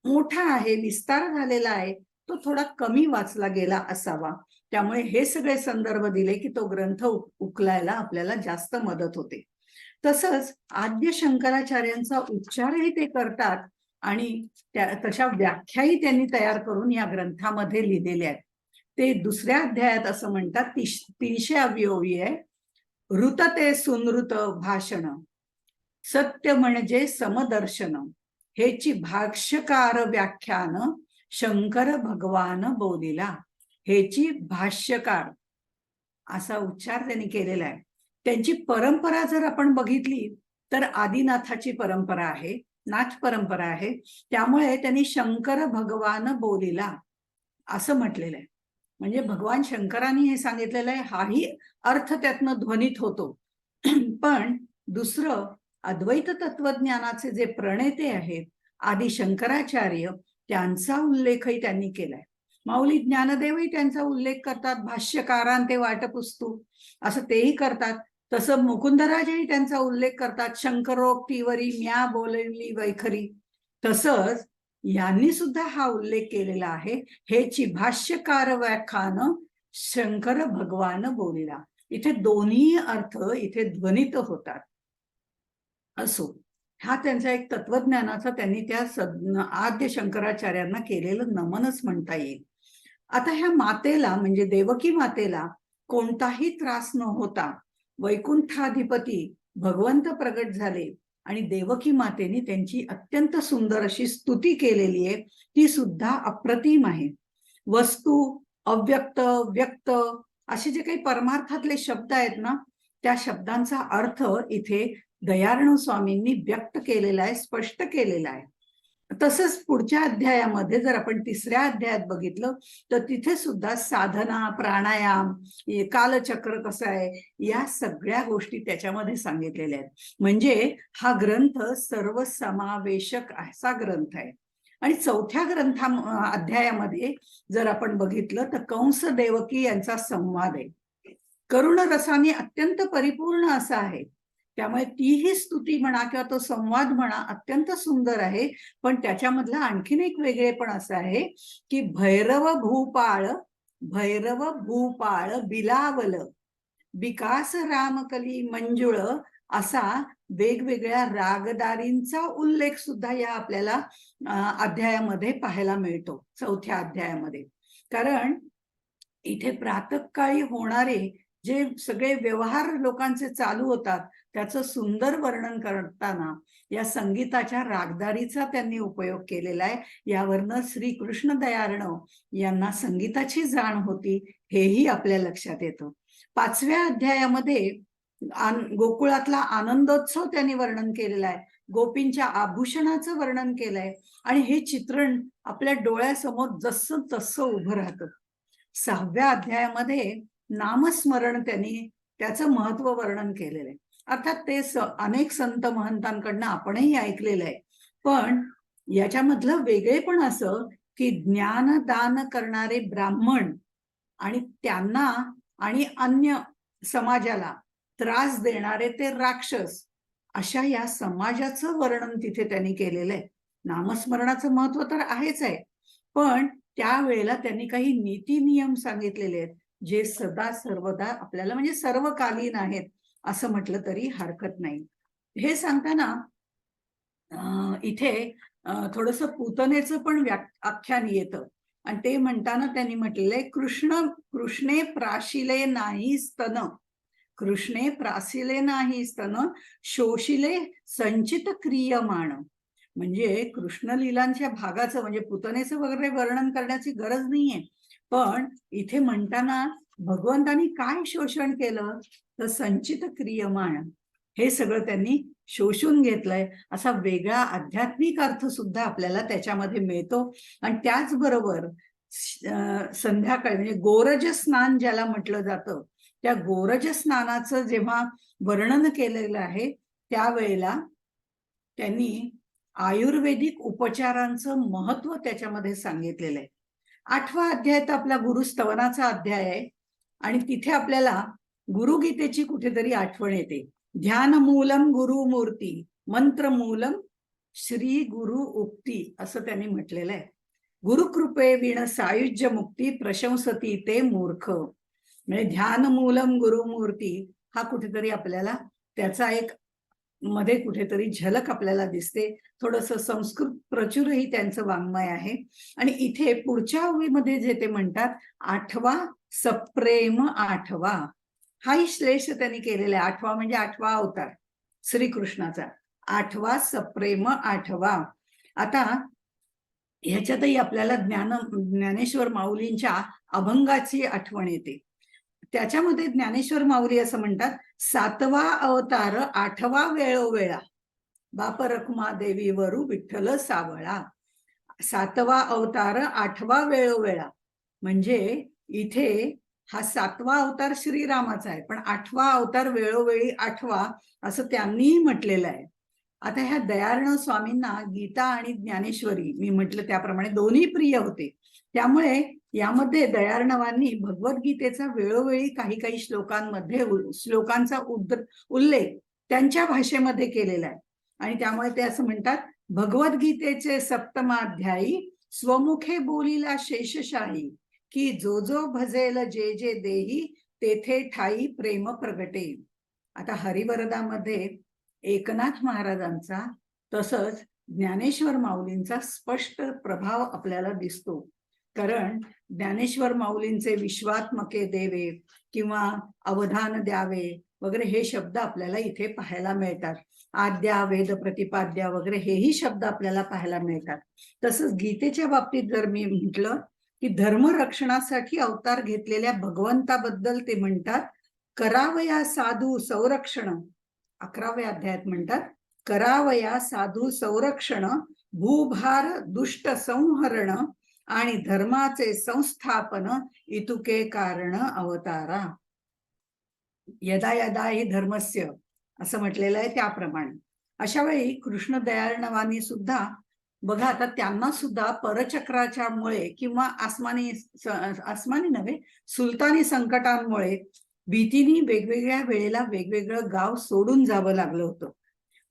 मोठा आहे, विस्तार झालेला आहे, तो थोडा कमी वाचला गेला असावा. त्यामुळे हे सगळे संदर्भ दिले की तो ग्रंथ उकलायला आपल्याला जास्त मदत होते. तसंच आद्य शंकराचार्यांचा उच्चारही ते करतात आणि तशा व्याख्याही त्यांनी तयार करून या ग्रंथामध्ये लिहिलेल्या आहेत. ते दुसऱ्या अध्यायात असं म्हणतात, 300वी ओवी आहे, ऋत ते सुनृत भाषण, सत्य म्हणजे समदर्शन, हेची भाष्यकार व्याख्यान शंकर भगवान बोलिला. हेची भाष्यकार असा उच्चार त्यांनी केलेला आहे. त्यांची परंपरा जर आपण बघितली तर आदिनाथाची परंपरा आहे. नाच परंपरा आहे. त्यामुळे त्यांनी शंकर भगवान बोलिला असं म्हटलेलं आहे. म्हणजे भगवान शंकरांनी हे सांगितलेलं आहे, हाही अर्थ त्यातनं ध्वनित होतो. पण दुसरं, अद्वैत तत्वज्ञानाचे जे प्रणेते आहेत आदि शंकराचार्य, त्यांचा उल्लेखही त्यांनी केलाय. माऊली ज्ञानदेवही त्यांचा उल्लेख करतात. भाष्यकारां ते वाटपुस्तू असं तेही करतात. तसं मुकुंदराजही त्यांचा उल्लेख करतात. शंकरोक्तीवरी म्या बोलली वैखरी. तसंच यांनी सुद्धा हा उल्लेख केलेला आहे. हेची भाष्यकार व्याख्यान शंकर भगवान बोलिला. इथे दोन्ही अर्थ इथे ध्वनित होतात. असो, हा त्यांचा एक तत्वज्ञानाचा त्यांनी त्या आद्य शंकराचार्यांना केलेलं नमनच म्हणता येईल. आता ह्या मातेला म्हणजे देवकी मातेला कोणताही त्रास न होता वैकुंठाधिपती भगवंत प्रगट झाले आणि देवकी मातेने त्यांची अत्यंत सुंदर अशी स्तुती केलेली आहे. ती सुद्धा अप्रतिम आहे. वस्तू, अव्यक्त, व्यक्त असे जे काही परमार्थातले शब्द आहेत ना, त्या शब्दांचा अर्थ इथे दयार्णव स्वामींनी व्यक्त केलेला आहे, स्पष्ट केलेला आहे. तसंच पुढच्या अध्यायामध्ये जर आपण तिसऱ्या अध्यायात बघितलं तर तिथे सुद्धा साधना, प्राणायाम, कालचक्र कसं आहे, या सगळ्या गोष्टी त्याच्यामध्ये सांगितलेल्या आहेत. म्हणजे हा ग्रंथ सर्वसमावेशक असा ग्रंथ आहे. आणि चौथ्या अध्यायामध्ये जर आपण बघितलं तर कंस देवकी यांचा संवाद आहे. करुण रसाने अत्यंत परिपूर्ण असा आहे. त्यामुळे तीही स्तुती म्हणा किंवा तो संवाद म्हणा अत्यंत सुंदर आहे. पण त्याच्यामधला आणखीन एक वेगळेपण असं आहे की भैरव भूपाळ बिलावल विकास रामकली मंजुळ असा वेगवेगळ्या रागदारींचा उल्लेख सुद्धा या आपल्याला अध्यायामध्ये पाहायला मिळतो, चौथ्या अध्यायामध्ये. कारण इथे प्रातःकाळी होणारे जे सगळे व्यवहार लोकांचे चालू होतात त्याचं सुंदर वर्णन करताना या संगीताच्या रागदारीचा त्यांनी उपयोग केलेला आहे. यावरनं श्रीकृष्ण दयार्णव यांना संगीताची जाण होती हेही आपल्या लक्षात येतं. पाचव्या अध्यायामध्ये गोकुळातला आनंदोत्सव त्यांनी वर्णन केलेला आहे. गोपींच्या आभूषणाचं वर्णन केलंय आणि हे चित्रण आपल्या डोळ्यासमोर जसं तसं उभं राहतं. सहाव्या अध्यायामध्ये नामस्मरण त्यांनी त्याचं महत्व वर्णन केलेलं आहे. अर्थात ते अनेक संत महंतांकडनं आपणही ऐकलेलं आहे. पण याच्यामधलं वेगळेपण असं की ज्ञानदान करणारे ब्राह्मण आणि त्यांना आणि अन्य समाजाला त्रास देणारे ते राक्षस, अशा या समाजाचं वर्णन तिथे त्यांनी केलेलं आहे. नामस्मरणाचं महत्व तर आहेच आहे, पण त्यावेळेला त्यांनी काही नीती नियम सांगितलेले आहेत जे सदा सर्वदा आपल्याला म्हणजे सर्वकालीन आहेत असं म्हटलं तरी हरकत नाही. हे सांगताना इथे थोडंसं पूतनेचं पण आख्यान येतं आणि ते म्हणताना त्यांनी म्हटलेलं आहे, कृष्णे प्राशिले नाही स्तन, कृष्णे प्रासिले नाही स्तन, शोषिले संचित क्रियमाण. म्हणजे कृष्ण लीलांच्या भागाचं म्हणजे पुतनेचं वगैरे वर्णन करण्याची गरज नाहीये. पण इथे म्हणताना भगवंतानी काय शोषण केलं तर संचित क्रियमाण हे सगळं त्यांनी शोषून घेतलंय असा वेगळा आध्यात्मिक अर्थ सुद्धा आपल्याला त्याच्यामध्ये मिळतो. आणि त्याचबरोबर संध्याकाळी म्हणजे गोरज स्नान ज्याला म्हटलं जातं, त्या गोरज स्नानाचं जेव्हा वर्णन केलेलं आहे त्यावेळेला त्यांनी आयुर्वेदिक उपचारांचं महत्व त्याच्यामध्ये सांगितलेलं आहे. 8वा अध्याय तर आपला गुरुस्तवनाचा अध्याय आहे आणि तिथे आपल्याला गुरुगीतेची कुठेतरी आठवण येते. ध्यानमूलम गुरुमूर्ती, मंत्रमूलम श्री गुरु उक्ती असं त्यांनी म्हटलेलं आहे. गुरुकृपे विण सायुज्य मुक्ती प्रशंसती ते मूर्ख. म्हणजे ध्यानमूलम गुरुमूर्ती हा कुठेतरी आपल्याला त्याचा एक मध्ये कुठेतरी झलक आपल्याला दिसते. थोडंसं संस्कृत प्रचुरही त्यांचं वाङ्मय आहे. आणि इथे पुढच्या ओळीमध्ये जे ते म्हणतात 8वा सप्रेम 8वा, हाही श्लेष त्यांनी केलेला आहे. 8वा म्हणजे 8वा अवतार श्रीकृष्णाचा, 8वा सप्रेम 8वा. आता ह्याच्यातही आपल्याला ज्ञानेश्वर माऊलींच्या अभंगाची आठवण येते. त्याच्यामध्ये ज्ञानेश्वर माऊली असं म्हणतात, 7वा अवतार 8वा वेळोवेळा. बाप रखुमा देवी वरू विठ्ठल सावळा. 7वा अवतार 8वा वेळोवेळा. म्हणजे इथे हा 7वा अवतार श्रीरामाचा आहे, पण 8वा अवतार वेळोवेळी 8वा असं त्यांनीही म्हटलेलं आहे. आता ह्या दयार्णव स्वामींना गीता आणि ज्ञानेश्वरी मी म्हटलं त्याप्रमाणे दोन्ही प्रिय होते. त्यामुळे यामध्ये दयार्णवांनी भगवद्गीतेचा वेळोवेळी काही काही श्लोकांचा उल्लेख त्यांच्या भाषेमध्ये केलेला आहे. आणि त्यामुळे ते असं म्हणतात, भगवद्गीतेचे सप्तमाध्यायी स्वमुखे बोलिला शेषशाही, की जो जो भजेल जे जे देही तेथे ठाई प्रेम प्रगटे. आता हरिवरदामध्ये एकनाथ महाराजांचा तसंच ज्ञानेश्वर माऊलींचा स्पष्ट प्रभाव आपल्याला दिसतो. कारण ज्ञानेश्वर माऊलींचे विश्वात्मके देवे किंवा अवधान द्यावे वगैरे हे शब्द आपल्याला इथे पाहायला मिळतात. आद्या वेद प्रतिपाद्या वगैरे हेही शब्द आपल्याला पाहायला मिळतात. तसंच गीतेच्या बाबतीत जर मी म्हटलं की धर्म रक्षणासाठी अवतार घेतलेल्या भगवंताबद्दल ते म्हणतात, करावया साधू संरक्षण. 11व्या अध्यायात म्हणतात, करावया साधू संरक्षण, भूभार दुष्ट संहरण आणि धर्माचे संस्थापन इतुके कारण अवतारा. यदा यदा हि धर्मस्य असं म्हटलेलं आहे त्याप्रमाणे. अशा वेळी कृष्ण दयार्णवानी सुद्धा बघा, आता त्यांना सुद्धा परचक्राच्या मुळे किंवा आसमानी नव्हे सुलतानी संकटांमुळे भीतीने वेगवेगळ्या वेळेला वेगवेगळं गाव सोडून जावं लागलं होतं.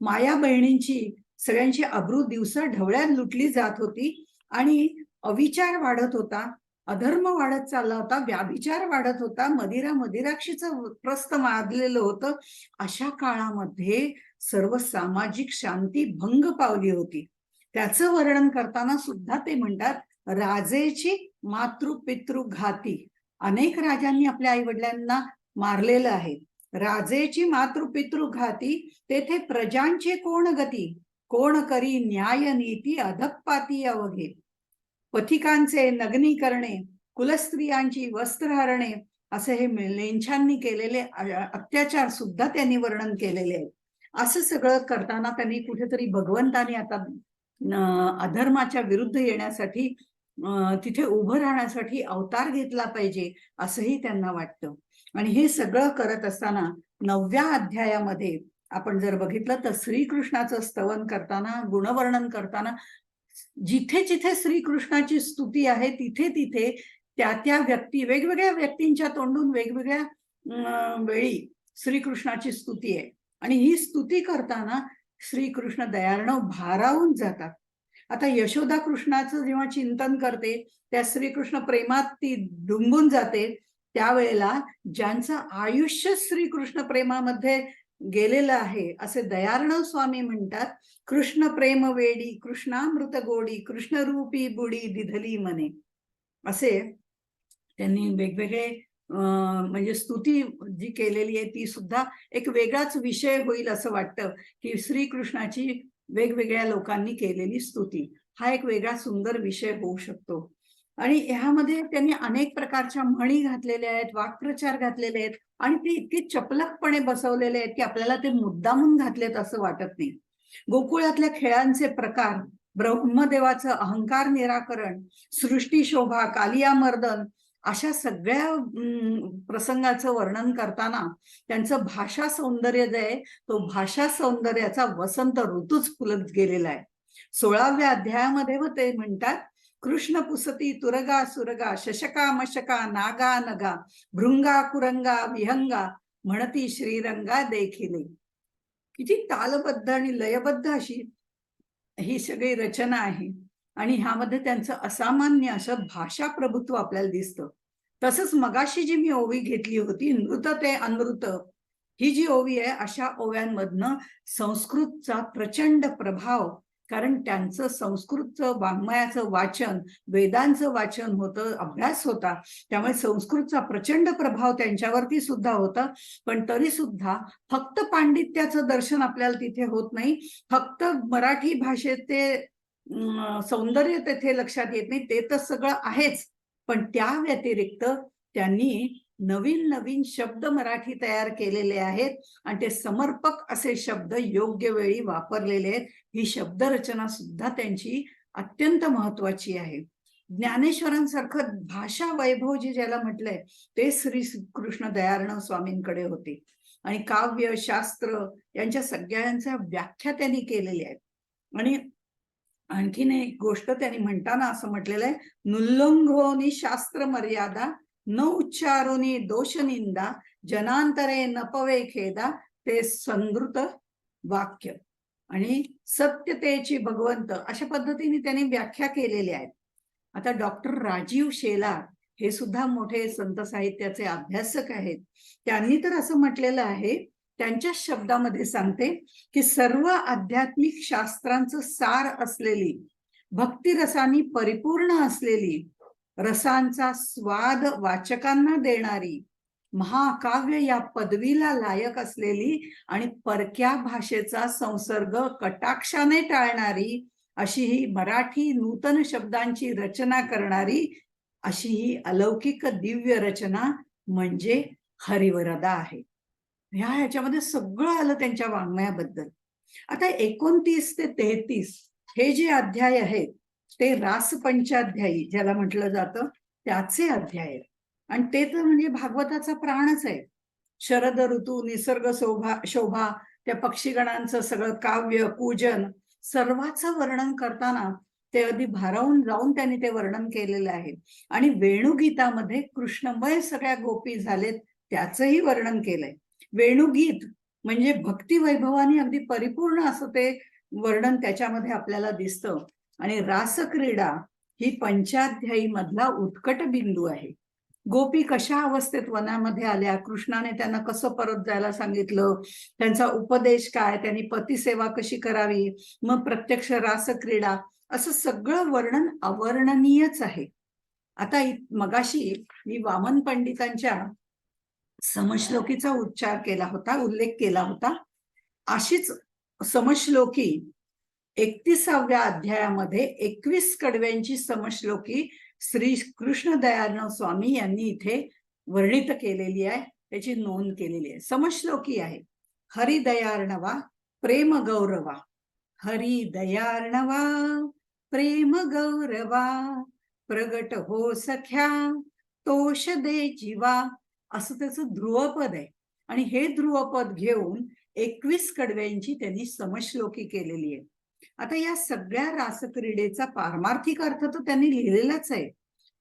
माया बहिणींची सगळ्यांची अब्रू दिवसा ढवळ्यात लुटली जात होती आणि अविचार वाढत होता, अधर्म वाढत चालला होता, व्याभिचार वाढत होता, मदिराक्षीचं प्रस्थ माजलेलं होतं. अशा काळामध्ये सर्व सामाजिक शांती भंग पावली होती. त्याचं वर्णन करताना सुद्धा ते म्हणतात, राजेची मातृपितृ घाती. अनेक राजांनी आपल्या आई वडिलांना मारलेलं आहे. राजेची मातृपितृ घाती, तेथे प्रजांची कोण गती, कोण करी न्याय नीती अधपाती अवघे. पथिकांचे नग्नी करणे, कुलस्त्रियांची वस्त्रहरणे, असे हे लेंछांनी केलेले अत्याचार सुद्धा त्यांनी वर्णन केलेले आहे. असं सगळं करताना त्यांनी कुठेतरी भगवंतानी आता अधर्माच्या विरुद्ध येण्यासाठी तिथे उभं राहण्यासाठी अवतार घेतला पाहिजे असंही त्यांना वाटतं. आणि हे सगळं करत असताना 9व्या अध्यायामध्ये आपण जर बघितलं तर श्रीकृष्णाचं स्तवन करताना, गुणवर्णन करताना जिथे जिथे श्रीकृष्णाची स्तुती आहे तिथे तिथे त्या वेगवेगळ्या व्यक्तींच्या तोंडून वेगवेगळ्या वेळी श्रीकृष्णाची स्तुती आहे. आणि ही स्तुती करताना श्रीकृष्ण दयार्णव भारावून जातात. आता यशोदा कृष्णाचं जेव्हा चिंतन करते, त्या श्रीकृष्ण प्रेमात ती डुंबून जाते. त्यावेळेला ज्यांचं आयुष्य श्रीकृष्ण प्रेमामध्ये गेलेलं आहे असे दयार्णव स्वामी म्हणतात, कृष्ण प्रेम वेडी कृष्णामृत गोडी, कृष्ण रूपी बुडी दिधली मने. असे त्यांनी वेगवेगळे म्हणजे स्तुती जी केलेली आहे ती सुद्धा एक वेगळाच विषय होईल असं वाटतं, की श्रीकृष्णाची वेगवेगळ्या लोकांनी केलेली स्तुती हा एक वेगळा सुंदर विषय होऊ शकतो. आणि ह्यामध्ये त्यांनी अनेक प्रकारच्या म्हणी घातलेल्या आहेत, वाक्प्रचार घातलेले आहेत आणि ते इतके चपलकपणे बसवलेले आहेत की आपल्याला ते मुद्दामून घातलेत असं वाटत नाही. गोकुळातल्या खेळांचे प्रकार, ब्रह्मदेवाचं अहंकार निराकरण, सृष्टी शोभा, कालिया मर्दन, अशा सगळ्या प्रसंगाचं वर्णन करताना त्यांचं भाषा सौंदर्य जे आहे तो भाषा सौंदर्याचा वसंत ऋतूच फुलत गेलेला आहे. 16व्या अध्यायामध्ये ते म्हणतात, कृष्ण पुसती तुरगा सुरगा, शशका मशका नागा नगा, भृंगा कुरंगा विहंगा, म्हणती श्रीरंगा देखिले. किती तालबद्ध आणि लयबद्ध अशी ही सगळी रचना आहे. आणि ह्यामध्ये त्यांचं असामान्य असं भाषा प्रभुत्व आपल्याला दिसतं. तसंच मगाशी जी मी ओवी घेतली होती, नृत ते अनृत, ही जी ओवी आहे अशा ओव्यांमधनं संस्कृतचा प्रचंड प्रभाव, कारण त्यांचं संस्कृतचं वाङ्मयाचं वाचन, वेदांचं वाचन होतं, अभ्यास होता, त्यामुळे संस्कृतचा प्रचंड प्रभाव त्यांच्यावरती सुद्धा होता. पण तरी सुद्धा फक्त पांडित्याचं दर्शन आपल्याला तिथे होत नाही, फक्त मराठी भाषेत ते सौंदर्य तेथे लक्षात येत नाही. ते तर सगळं आहेच, पण त्या व्यतिरिक्त त्यांनी नवीन नवीन शब्द मराठी तयार केलेले आहेत आणि ते समर्पक असे शब्द योग्य वेळी वापरलेले आहेत. ही शब्दरचना सुद्धा त्यांची अत्यंत महत्वाची आहे. ज्ञानेश्वरांसारखं भाषा वैभव जे ज्याला म्हटलंय ते श्री कृष्ण दयार्णव स्वामींकडे होते. आणि काव्य शास्त्र यांच्या सगळ्यांच्या व्याख्या त्यांनी केलेल्या आहेत. आणि आणखीन एक गोष्ट त्यांनी म्हणताना असं म्हटलेलं आहे, नुल्लंघोनी शास्त्र मर्यादा न उच्चारोनी दोष निंदा जनांतरे नपवे खेदा ते संद्रुत वाक्य. आणि सत्यतेची भगवंत अशा पद्धतीने त्यांनी व्याख्या केलेल्या आहेत. आता डॉक्टर राजीव शेलार हे सुद्धा मोठे संत साहित्याचे अभ्यासक आहेत. त्यांनी तर असं म्हटलेलं आहे, त्यांच्या शब्दामध्ये सांगते की सर्व आध्यात्मिक शास्त्रांचं सार असलेली, भक्तिरसानी परिपूर्ण असलेली, रसांचा स्वाद वाचकांना देणारी, महाकाव्य या पदवीला लायक असलेली आणि परक्या भाषेचा संसर्ग कटाक्षाने टाळणारी अशी ही मराठी नूतन शब्दांची रचना करणारी अशी ही अलौकिक दिव्य रचना म्हणजे हरिवरदा आहे. ह्याच्यामध्ये सगळं आलं त्यांच्या वाङ्मयाबद्दल. आता 29 ते 33 हे जे अध्याय आहेत ते रासपंचाध्यायी ज्याला म्हटलं जातं त्याचे अध्याय आहेत. आणि ते तर म्हणजे भागवताचा प्राणच आहे. शरद ऋतू, निसर्ग शोभा, त्या पक्षीगणांचं सगळं काव्य पूजन सर्वाचं वर्णन करताना ते अगदी भारावून जाऊन त्यांनी ते वर्णन केलेलं आहे. आणि वेणुगीतामध्ये कृष्णमय सगळ्या गोपी झालेत त्याचंही वर्णन केलंय. वेणुगीत म्हणजे भक्ती वैभवाने अगदी परिपूर्ण असं ते वर्णन त्याच्यामध्ये आपल्याला दिसतं. आणि रासक्रीडा ही पंचाध्यायी मधला उत्कट बिंदू आहे. गोपी कशा अवस्थेत वनामध्ये आल्या, कृष्णाने त्यांना कसं परत जायला सांगितलं, त्यांचा उपदेश काय, त्यांनी पतिसेवा कशी करावी, मग प्रत्यक्ष रासक्रीडा, असं सगळं वर्णन अवर्णनीयच आहे. आता मगाशी मी वामन पंडितांच्या समश्लोकीचा उल्लेख केला होता. अशीच समश्लोकी 31व्या अध्यायामध्ये 21 कडव्यांची समश्लोकी श्री कृष्ण दयार्णव स्वामी यांनी इथे वर्णित केलेली आहे, त्याची नोंद केलेली आहे. समश्लोकी आहे, हरिदयार्णवा प्रेम गौरवा, हरिदयार्णवा प्रेम गौरवा, प्रगट हो सख्या तोष दे जीवा, असं त्याचं ध्रुवपद आहे. आणि हे ध्रुवपद घेऊन 21 कडव्यांची त्यांनी समश्लोकी केलेली आहे. आता या सगळ्या रासक्रीडेचा पारमार्थिक अर्थ तर त्यांनी लिहिलेलाच आहे,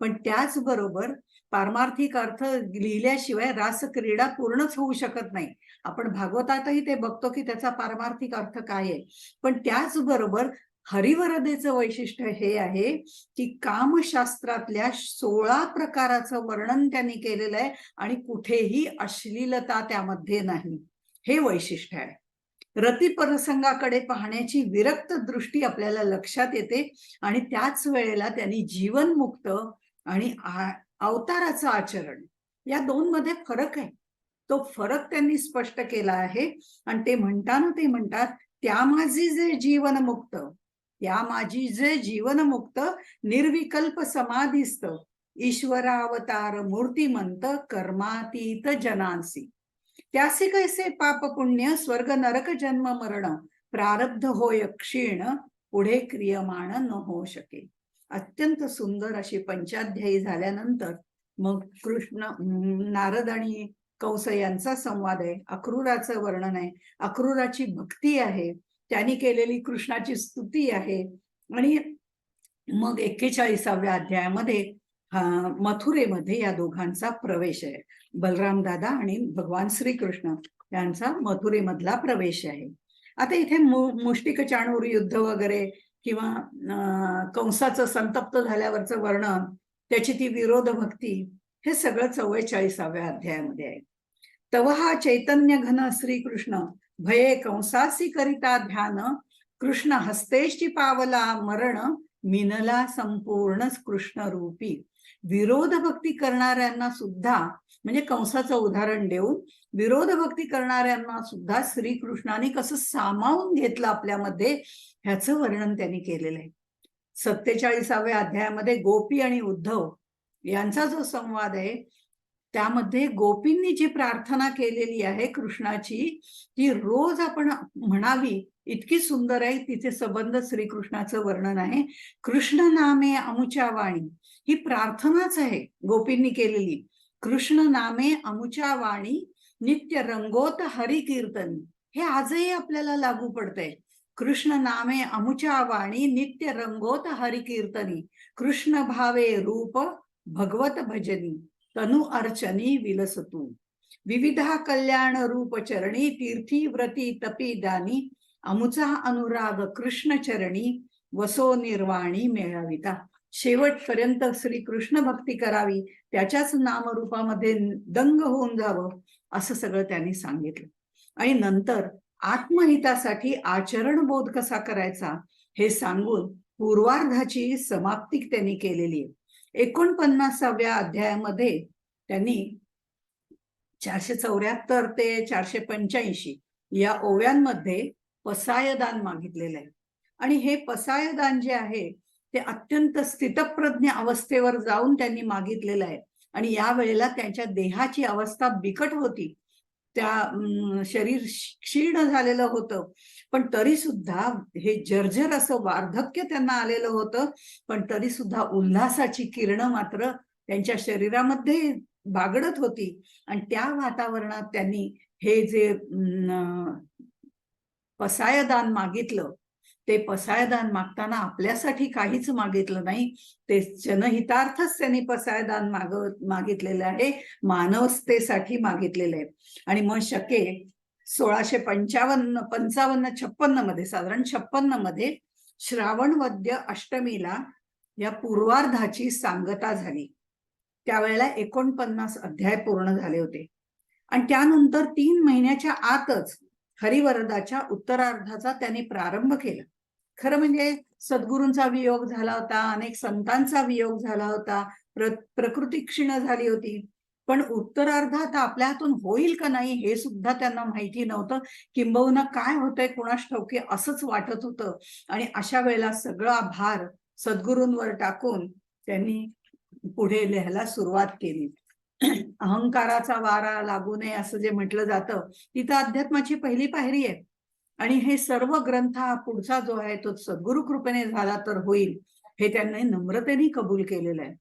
पण त्याचबरोबर पारमार्थिक अर्थ लिहिल्याशिवाय रासक्रीडा पूर्णच होऊ शकत नाही. आपण भागवतातही ते बघतो की त्याचा पारमार्थिक अर्थ काय आहे. पण त्याचबरोबर हरिवरदेचं वैशिष्ट्य हे आहे की कामशास्त्रातल्या 16 प्रकाराचं वर्णन त्यांनी केलेलं आहे आणि कुठेही अश्लीलता त्यामध्ये नाही, हे वैशिष्ट्य आहे. रतिप्रसंगाकडे पाहण्याची विरक्त दृष्टी आपल्याला लक्षात येते. आणि त्याच वेळेला त्यांनी जीवनमुक्त आणि अवताराचं आचरण या दोन मध्ये फरक आहे. तो फरक त्यांनी स्पष्ट केला आहे. आणि ते म्हणतात, त्या माझी जे जीवनमुक्त, त्या माझी जे जीवनमुक्त, निर्विकल्प समाधिस्थ, ईश्वरावतार मूर्तिमंत, कर्मातीत जनांसी, त्यासी कैसे पाप पुण्य, स्वर्ग नरक जन्म मरण, प्रारब्ध होय क्षीण, पुढे क्रियमाण न होऊ शके. अत्यंत सुंदर अशी पंचाध्यायी झाल्यानंतर मग कृष्ण, नारद आणि कंस यांचा संवाद आहे, अक्रूराचं वर्णन आहे, अक्रूराची भक्ती आहे, त्यांनी केलेली कृष्णाची स्तुती आहे. आणि मग 41व्या अध्यायामध्ये मथुरेमध्ये या दोघांचा प्रवेश आहे. बलराम दादा आणि भगवान श्रीकृष्ण यांचा मथुरेमधला प्रवेश आहे. आता इथे मुष्टिक चाणूर युद्ध वगैरे किंवा कंसाचं संतप्त झाल्यावरचं वर्णन, त्याची ती विरोध भक्ती, हे सगळं 44व्या अध्यायामध्ये आहे. तवहा चैतन्य घन श्रीकृष्ण भये कंसासी करिता ध्यान, कृष्ण हस्तेशी पावला मरण, मिनला संपूर्ण कृष्ण रूपी. विरोध भक्ती करणाऱ्यांना सुद्धा, म्हणजे कंसाचं उदाहरण देऊन विरोध भक्ती करणाऱ्यांना सुद्धा श्रीकृष्णाने कसं सामावून घेतलं आपल्यामध्ये, ह्याचं वर्णन त्यांनी केलेलं आहे. 47व्या अध्यायामध्ये गोपी आणि उद्धव यांचा जो संवाद आहे, त्यामध्ये गोपींनी जी प्रार्थना केलेली आहे कृष्णाची, ती रोज आपण म्हणावी इतकी सुंदर आहे. तिथे संबंध श्रीकृष्णाचं वर्णन आहे. कृष्ण नामे अमुच्या वाणी, ही प्रार्थनाच आहे गोपींनी केलेली. कृष्ण नामे अमुच्या वाणी नित्य रंगोत हरी कीर्तन, हे आजही आपल्याला लागू पडतंय. कृष्ण नामे अमुच्या वाणी नित्य रंगोत हरी कीर्तनी, कृष्ण भावे रूप भगवत भजनी, तनु अर्चनी विलसतू, विविधा कल्याण रूप चरणी तीर्थी व्रती तपी दानी, अमुचा अनुराग कृष्ण चरणी वसो निर्वाणी मेळाविता. शेवटपर्यंत श्रीकृष्ण भक्ती करावी, त्याच्याच नामरूपामध्ये दंग होऊन जावं, असं सगळं त्यांनी सांगितलं. आणि नंतर आत्महितासाठी आचरण बोध कसा करायचा हे सांगून पूर्वार्धाची समाप्ती त्यांनी केलेली आहे. 49व्या अध्यायामध्ये त्यांनी 474 ते 485 या ओव्यांमध्ये पसायदान मागितलेलं आहे. आणि हे पसायदान जे आहे ते अत्यंत स्थितप्रज्ञ अवस्थेवर जाऊन त्यांनी मागितलेलं आहे. आणि या वेळेला त्यांच्या देहाची अवस्था बिकट होती, त्या शरीर क्षीण झालेलं होतं, पण तरी सुद्धा हे जर्जर असं वार्धक्य त्यांना आलेलं होतं, पण तरी सुद्धा उल्हासाची किरणं मात्र त्यांच्या शरीरामध्ये बागडत होती. आणि त्या वातावरणात त्यांनी हे जे पसायदान मागितलं, ते पसायदान मागताना आपल्यासाठी काहीच मागितलं नाही, ते जनहितार्थच त्यांनी पसायदान मागितलेलं आहे, मानवतेसाठी मागितलेलं आहे. आणि मग शके 1655-56 मध्ये, साधारण 56 मध्ये श्रावण वद्य अष्टमीला या पूर्वार्धाची सांगता झाली. त्यावेळेला 49 अध्याय पूर्ण झाले होते. आणि त्यानंतर 3 महिन्याच्या आतच हरिवरदाच्या उत्तरार्धाचा त्यांनी प्रारंभ केला. खरं म्हणजे सद्गुरूंचा वियोग झाला होता, अनेक संतांचा वियोग झाला होता, प्रकृती क्षीण झाली होती, पण उत्तरार्धात आपल्या हातून होईल का नाही हे सुद्धा त्यांना माहिती नव्हतं. किंबहुना काय होतंय कुणास ठाऊक असंच वाटत होतं. आणि अशा वेळेला सगळा भार सद्गुरूंवर टाकून त्यांनी पुढे लिहायला सुरुवात केली. अहंकाराचा वारा लागू नये असं जे म्हटलं जातं, तिथं अध्यात्माची पहिली पायरी आहे. आणि हे सर्व ग्रंथ पुढचा जो आहे तो सद्गुरु कृपेने झाला तर होईल, हे त्यांनी नम्रतेने कबूल केलेलं आहे.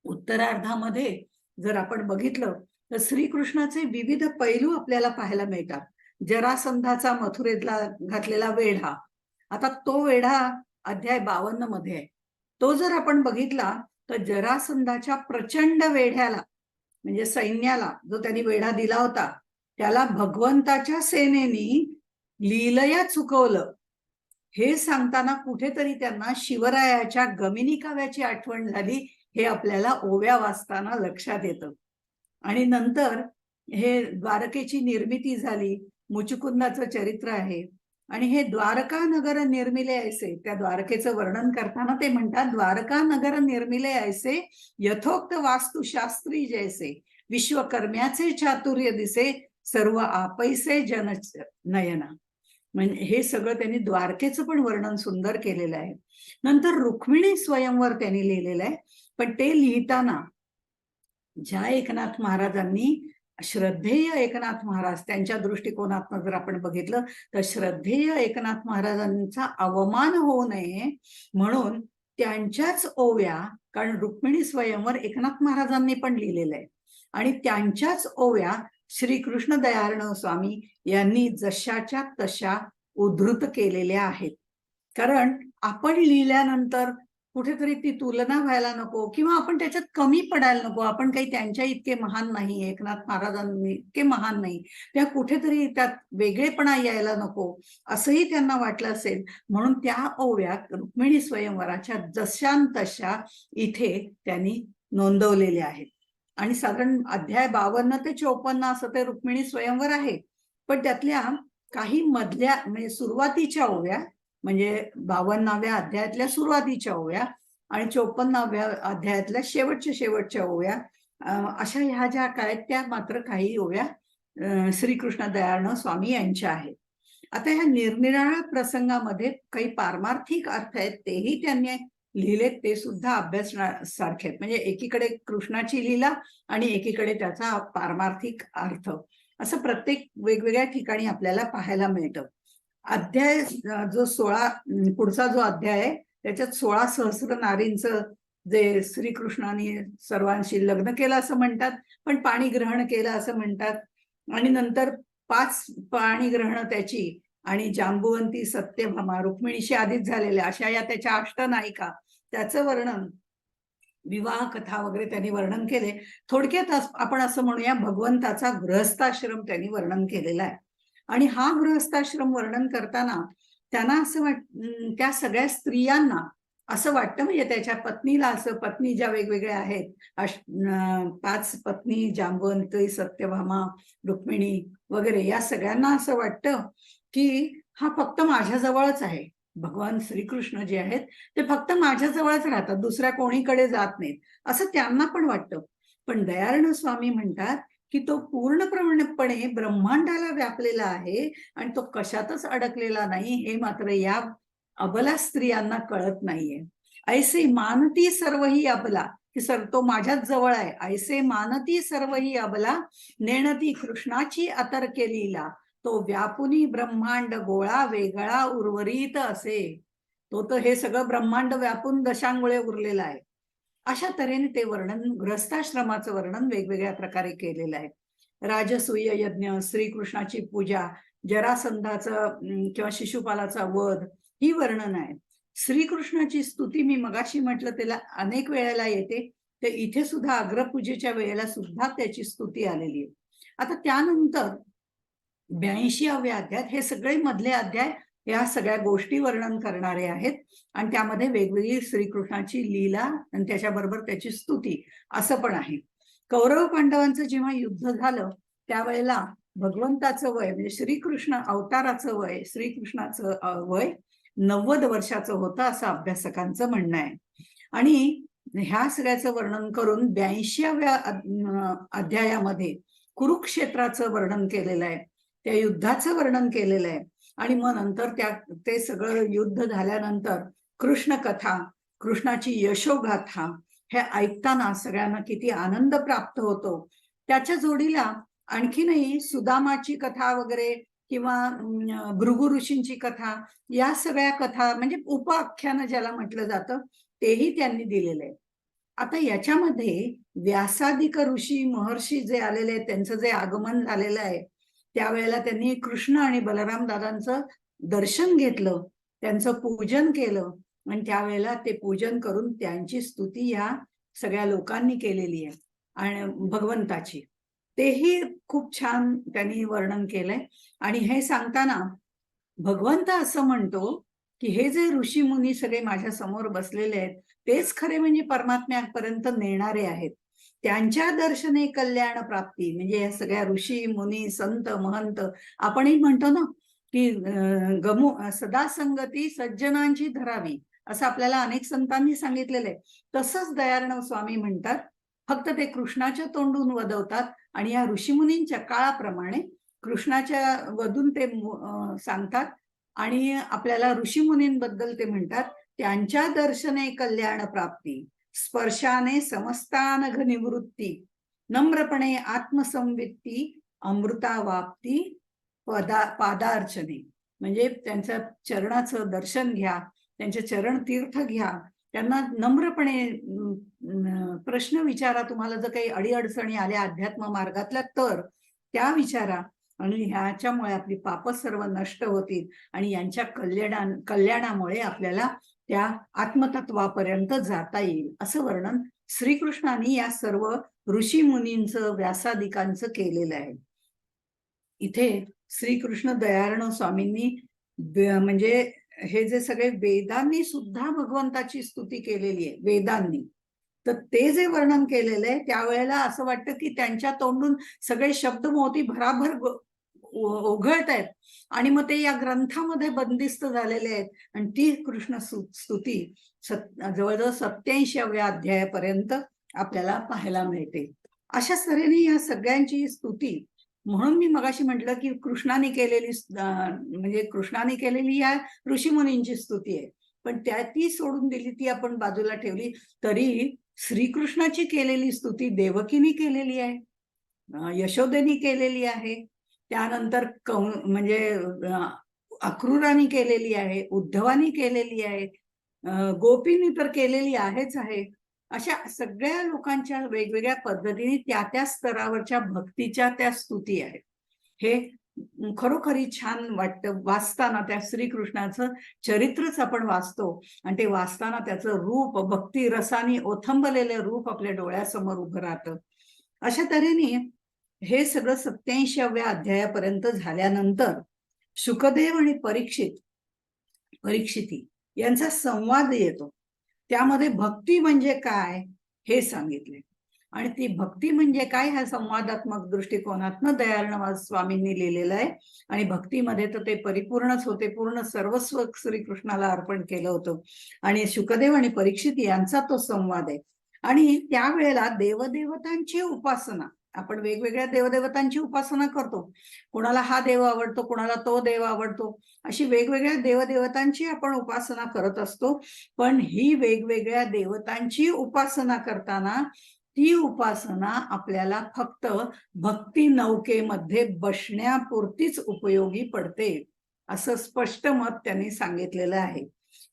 उत्तरार्धामध्ये जर आपण बघितलं तर श्रीकृष्णाचे विविध पैलू आपल्याला पाहायला मिळतात. जरासंधाचा मथुरेतला घातलेला वेढा, आता तो वेढा अध्याय 52 मध्ये आहे. तो जर आपण बघितला तर जरासंधाच्या प्रचंड वेढ्याला, म्हणजे सैन्याला जो त्यांनी वेढा दिला होता, त्याला भगवंताच्या सेनेनी लीलया चुकवलं हे सांगताना कुठेतरी त्यांना शिवरायाच्या गमिनी काव्याची आठवण झाली, हे आपल्याला ओव्या वाचताना लक्षात येतं. आणि नंतर हे द्वारकेची निर्मिती झाली, मुचुकुंदाचं चरित्र आहे. आणि हे द्वारका नगर निर्मिले ऐसे, त्या द्वारकेचं वर्णन करताना ते म्हणतात, द्वारका नगर निर्मिले ऐसे यथोक्त वास्तुशास्त्री जैसे, विश्वकर्म्याचे चातुर्य दिसे सर्व आपैसे जन नयना. म्हणजे हे सगळं त्यांनी द्वारकेचं पण वर्णन सुंदर केलेलं आहे. नंतर रुक्मिणी स्वयंवर त्यांनी लिहिलेलं आहे, पण ते लिहिताना ज्या एकनाथ महाराजांनी, श्रद्धेय एकनाथ महाराज, त्यांच्या दृष्टिकोनातून जर आपण बघितलं तर श्रद्धेय एकनाथ महाराजांचा अवमान होऊ नये म्हणून त्यांच्याच ओव्या, कारण रुक्मिणी स्वयंवर एकनाथ महाराजांनी पण लिहिलेलं आहे, आणि त्यांच्याच ओव्या श्रीकृष्ण दयाळन स्वामी यांनी जशाच्या तशा उद्धृत केलेल्या आहेत. कारण आपण लिहिल्यानंतर कुठेतरी ती तुलना व्हायला नको, किंवा आपण त्याच्यात कमी पडायला नको. आपण काही त्यांच्या इतके महान नाही, एकनाथ महाराजांनी इतके महान नाही, त्या कुठेतरी त्यात वेगळेपणा यायला नको असंही त्यांना वाटलं असेल, म्हणून त्या ओव्या रुक्मिणी स्वयंवराच्या जशान तशा इथे त्यांनी नोंदवलेल्या आहेत. आणि साधारण अध्याय 52 ते 54 असं ते रुक्मिणी स्वयंवर आहे, पण त्यातल्या काही मधल्या म्हणजे सुरुवातीच्या ओव्या, म्हणजे 52व्या अध्यायातल्या सुरुवातीच्या ओव्या आणि 54व्या अध्यायातल्या शेवटच्या ओव्या, अशा ह्या ज्या काय त्या मात्र काही ओव्या श्रीकृष्ण दयाळन स्वामी यांच्या आहेत. आता ह्या निरनिराळ्या प्रसंगामध्ये काही पारमार्थिक अर्थ आहेत, तेही त्यांनी लिहिलेत ते सुद्धा अभ्यासण्यासारखे आहेत. म्हणजे एकीकडे कृष्णाची लीला आणि एकीकडे त्याचा पारमार्थिक अर्थ, असं प्रत्येक वेगवेगळ्या ठिकाणी आपल्याला पाहायला मिळतं. अध्याय जो 16 पुढचा जो अध्याय आहे त्याच्यात 16 सहस्र नारींचं जे श्रीकृष्णाने सर्वांशी लग्न केलं असं म्हणतात, पण पाणी ग्रहण केलं असं म्हणतात. आणि नंतर 5 पाणी ग्रहण त्याची आणि जांबुवंती, सत्यभामा, रुक्मिणीशी आधीच झालेल्या अशा या त्याच्या अष्टनायिका, त्याचं वर्णन, विवाह कथा वगैरे त्यांनी वर्णन केले. थोडक्यात आपण असं म्हणूया भगवंताचा गृहस्थाश्रम त्यांनी वर्णन केलेला आहे. आणि हा गृहस्थाश्रम वर्णन करताना त्यांना असं त्या सगळ्या स्त्रियांना असं वाटतं, म्हणजे त्याच्या पत्नीला असं, पत्नी ज्या वेगवेगळ्या आहेत 5 पत्नी, जांबवंती, सत्यभामा, रुक्मिणी वगैरे, या सगळ्यांना असं वाटतं की हा फक्त माझ्याजवळच आहे. भगवान श्रीकृष्ण जे आहेत ते फक्त माझ्याजवळच राहतात, दुसऱ्या कोणीकडे जात नाहीत, असं त्यांना पण वाटतं. पण दयाळन स्वामी म्हणतात की तो पूर्णपणे ब्रह्मांडाला व्यापलेला आहे आणि तो कशातच अडकलेला नाही, हे मात्र या अबला स्त्रियांना कळत नाहीये. ऐसे मानती सर्व ही अबला, की सर तो माझ्याच जवळ आहे. ऐसे मानती सर्व ही अबला, नेणती कृष्णाची अतर्क्य लीला, तो व्यापुनी ब्रह्मांड गोळा वेगळा उर्वरित असे. तो तर हे सगळं ब्रह्मांड व्यापून दशांगुळे उरलेला आहे. अशा तऱ्हेने ते वर्णन, गृहस्थाश्रमाचं वर्णन वेगवेगळ्या प्रकारे केलेलं आहे. राजसूय यज्ञ, श्रीकृष्णाची पूजा, जरासंधाचं किंवा शिशुपालाचा वध, ही वर्णन आहे. श्रीकृष्णाची स्तुती मी मगाशी म्हटलं त्याला अनेक वेळेला येते, ते इथे सुद्धा अग्रपूजेच्या वेळेला सुद्धा त्याची स्तुती आलेली आहे. आता त्यानंतर 82व्या अध्यायात हे सगळे मधले अध्याय या सगळ्या गोष्टी वर्णन करणारे आहेत आणि त्यामध्ये वेगवेगळी श्रीकृष्णाची लीला आणि त्याच्याबरोबर त्याची स्तुती असं पण आहे. कौरव पांडवांचं जेव्हा युद्ध झालं त्यावेळेला भगवंताचं वय, म्हणजे श्रीकृष्ण अवताराचं वय, श्रीकृष्णाचं वय 90 वर्षाचं होतं असं अभ्यासकांचं म्हणणं आहे. आणि ह्या सगळ्याचं वर्णन करून 82व्या अध्यायामध्ये कुरुक्षेत्राचं वर्णन केलेलं आहे, त्या युद्धाचं वर्णन केलेलं आहे. आणि मग नंतर ते सगळं युद्ध झाल्यानंतर कृष्ण कथा, कृष्णाची यशोगाथा हे ऐकताना सगळ्यांना किती आनंद प्राप्त होतो. त्याच्या जोडीला आणखीनही सुदामाची कथा वगैरे किंवा भृगु ऋषींची कथा, या सगळ्या कथा म्हणजे उपाख्यान ज्याला म्हटलं जातं, तेही त्यांनी दिलेलं आहे. आता याच्यामध्ये व्यासादिक ऋषी महर्षी जे आलेले आहेत, त्यांचं जे आगमन झालेलं आहे, त्यावेळेला त्यांनी कृष्ण आणि बलराम दादांचं दर्शन घेतलं, त्यांचं पूजन केलं आणि त्यावेळेला ते पूजन करून त्यांची स्तुती या सगळ्या लोकांनी केलेली आहे आणि भगवंताची, तेही खूप छान त्यांनी वर्णन केलंय. आणि हे सांगताना भगवंत असं म्हणतो की हे जे ऋषी मुनी सगळे माझ्या समोर बसलेले आहेत तेच खरे म्हणजे परमात्म्यापर्यंत नेणारे आहेत. त्यांच्या दर्शने कल्याण प्राप्ती, म्हणजे या सगळ्या ऋषी मुनी संत महंत आपणही म्हणतो ना की सदा संगती सज्जनांची धरावी, असं आपल्याला अनेक संतांनी सांगितलेलं आहे. तसंच दयार्णव स्वामी म्हणतात, फक्त ते कृष्णाच्या तोंडून वदवतात आणि या ऋषीमुनींच्या काळाप्रमाणे कृष्णाच्या वधून ते सांगतात आणि आपल्याला ऋषीमुनींबद्दल ते म्हणतात, त्यांच्या दर्शने कल्याण प्राप्ती, स्पर्शाने समस्तानघ निवृत्ती, नम्रपणे आत्मसंवित्ती, अमृता वाप्ती पादार्चने. म्हणजे त्यांच्या चरणाचं दर्शन घ्या, त्यांचे चरण तीर्थ घ्या, त्यांना नम्रपणे प्रश्न विचारा, तुम्हाला जर काही अडीअडचणी आल्या अध्यात्म मार्गातल्या तर त्या विचारा आणि ह्याच्यामुळे आपली पाप सर्व नष्ट होतील आणि यांच्या कल्याणामुळे आपल्याला त्या आत्मतत्वापर्यंत जाता येईल, असं वर्णन श्रीकृष्णाने या सर्व ऋषी मुनींचं व्यासादिकांचं केलेलं आहे. इथे श्रीकृष्ण दयार्णव स्वामींनी म्हणजे हे जे सगळे वेदांनी सुद्धा भगवंताची स्तुती केलेली आहे, वेदांनी, तर ते जे वर्णन केलेलं आहे त्यावेळेला असं वाटतं की त्यांच्या तोंडून सगळे शब्द मोती भराभर ओघळत आहेत आणि मग ते या ग्रंथामध्ये बंदिस्त झालेले आहेत आणि ती कृष्ण स्तुती जवळजवळ 87व्या अध्यायापर्यंत आपल्याला पाहायला मिळते. अशा तऱ्हेने या सगळ्यांची स्तुती, म्हणून मी मगाशी म्हटलं की कृष्णाने केलेली म्हणजे कृष्णाने केलेली या ऋषीमुनींची स्तुती आहे. पण ती सोडून दिली, ती आपण बाजूला ठेवली, तरी श्रीकृष्णाची केलेली स्तुती देवकीने केलेली आहे, यशोदेनी केलेली आहे, त्यानंतर म्हणजे अक्रूरानी केलेली आहे, उद्धवानी केलेली आहे, गोपींनी तर केलेली आहेच आहे. अशा सगळ्या लोकांच्या वेगवेगळ्या पद्धतीने त्या स्तरावरच्या भक्तीच्या त्या स्तुती आहेत. हे खरोखरी छान वाटतं वाचताना. त्या श्रीकृष्णाचं चरित्रच आपण वाचतो आणि ते वाचताना त्याचं रूप, भक्ती रसाने ओथंबलेलं रूप आपल्या डोळ्यासमोर उभं राहतं. अशा तऱ्हेने हे सगळं 87व्या अध्यायापर्यंत झाल्यानंतर शुकदेव आणि परीक्षिती यांचा संवाद येतो. त्यामध्ये भक्ती म्हणजे काय हे सांगितले आणि ती भक्ती म्हणजे काय ह्या संवादात्मक दृष्टिकोनातनं दयाळनाथ स्वामींनी लिहिलेलं आहे. आणि भक्तीमध्ये तर ते परिपूर्णच होते, पूर्ण सर्वस्व श्रीकृष्णाला अर्पण केलं होतं. आणि शुकदेव आणि परीक्षित यांचा तो संवाद आहे. आणि त्यावेळेला देवदेवतांची उपासना, आपण वेगवेगळ्या देवदेवतांची उपासना करतो. कोणाला हा देव आवडतो, कोणाला तो देव आवडतो, अशी वेगवेगळ्या देवदेवतांची आपण उपासना करत असतो. पण ही वेगवेगळ्या देवतांची उपासना करताना ती उपासना आपल्याला फक्त भक्ती नौकेमध्ये बसण्यापुरतीच उपयोगी पडते, असं स्पष्ट मत त्यांनी सांगितलेलं आहे.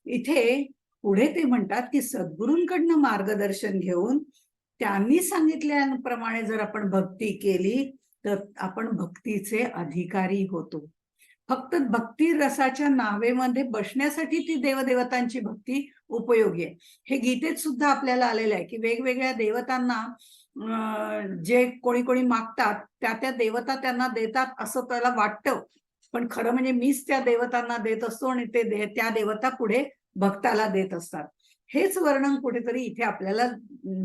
इथे पुढे ते म्हणतात की सद्गुरूंकडनं मार्गदर्शन घेऊन त्यांनी सांगितल्याप्रमाणे जर आपण भक्ती केली तर आपण भक्तीचे अधिकारी होतो. फक्त भक्ती रसाच्या नावेमध्ये बसण्यासाठी ती देवदेवतांची भक्ती उपयोगी आहे. हे गीतेत सुद्धा आपल्याला आलेलं आहे की वेगवेगळ्या देवतांना जे कोणी कोणी मागतात त्या देवता त्यांना देतात असं त्याला वाटतं, पण खरं म्हणजे मीच त्या देवतांना देत असतो आणि ते त्या देवता पुढे भक्ताला देत असतात. हेच वर्णन कुठेतरी इथे आपल्याला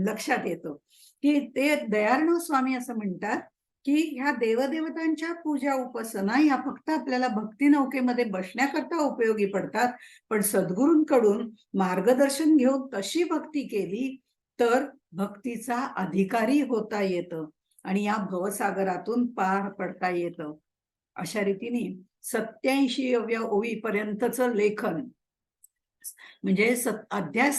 लक्षात येतं की ते दयाळनाथ स्वामी असं म्हणतात की ह्या देवदेवतांच्या पूजा उपासना या फक्त आपल्याला भक्ती नौकेमध्ये बसण्याकरता उपयोगी पडतात, पण सद्गुरूंकडून मार्गदर्शन घेऊन तशी भक्ती केली तर भक्तीचा अधिकारी होता येतं आणि या भवसागरातून पार पडता येतं. अशा रीतीने 87व्या ओवीपर्यंतचं लेखन म्हणजे अध्याय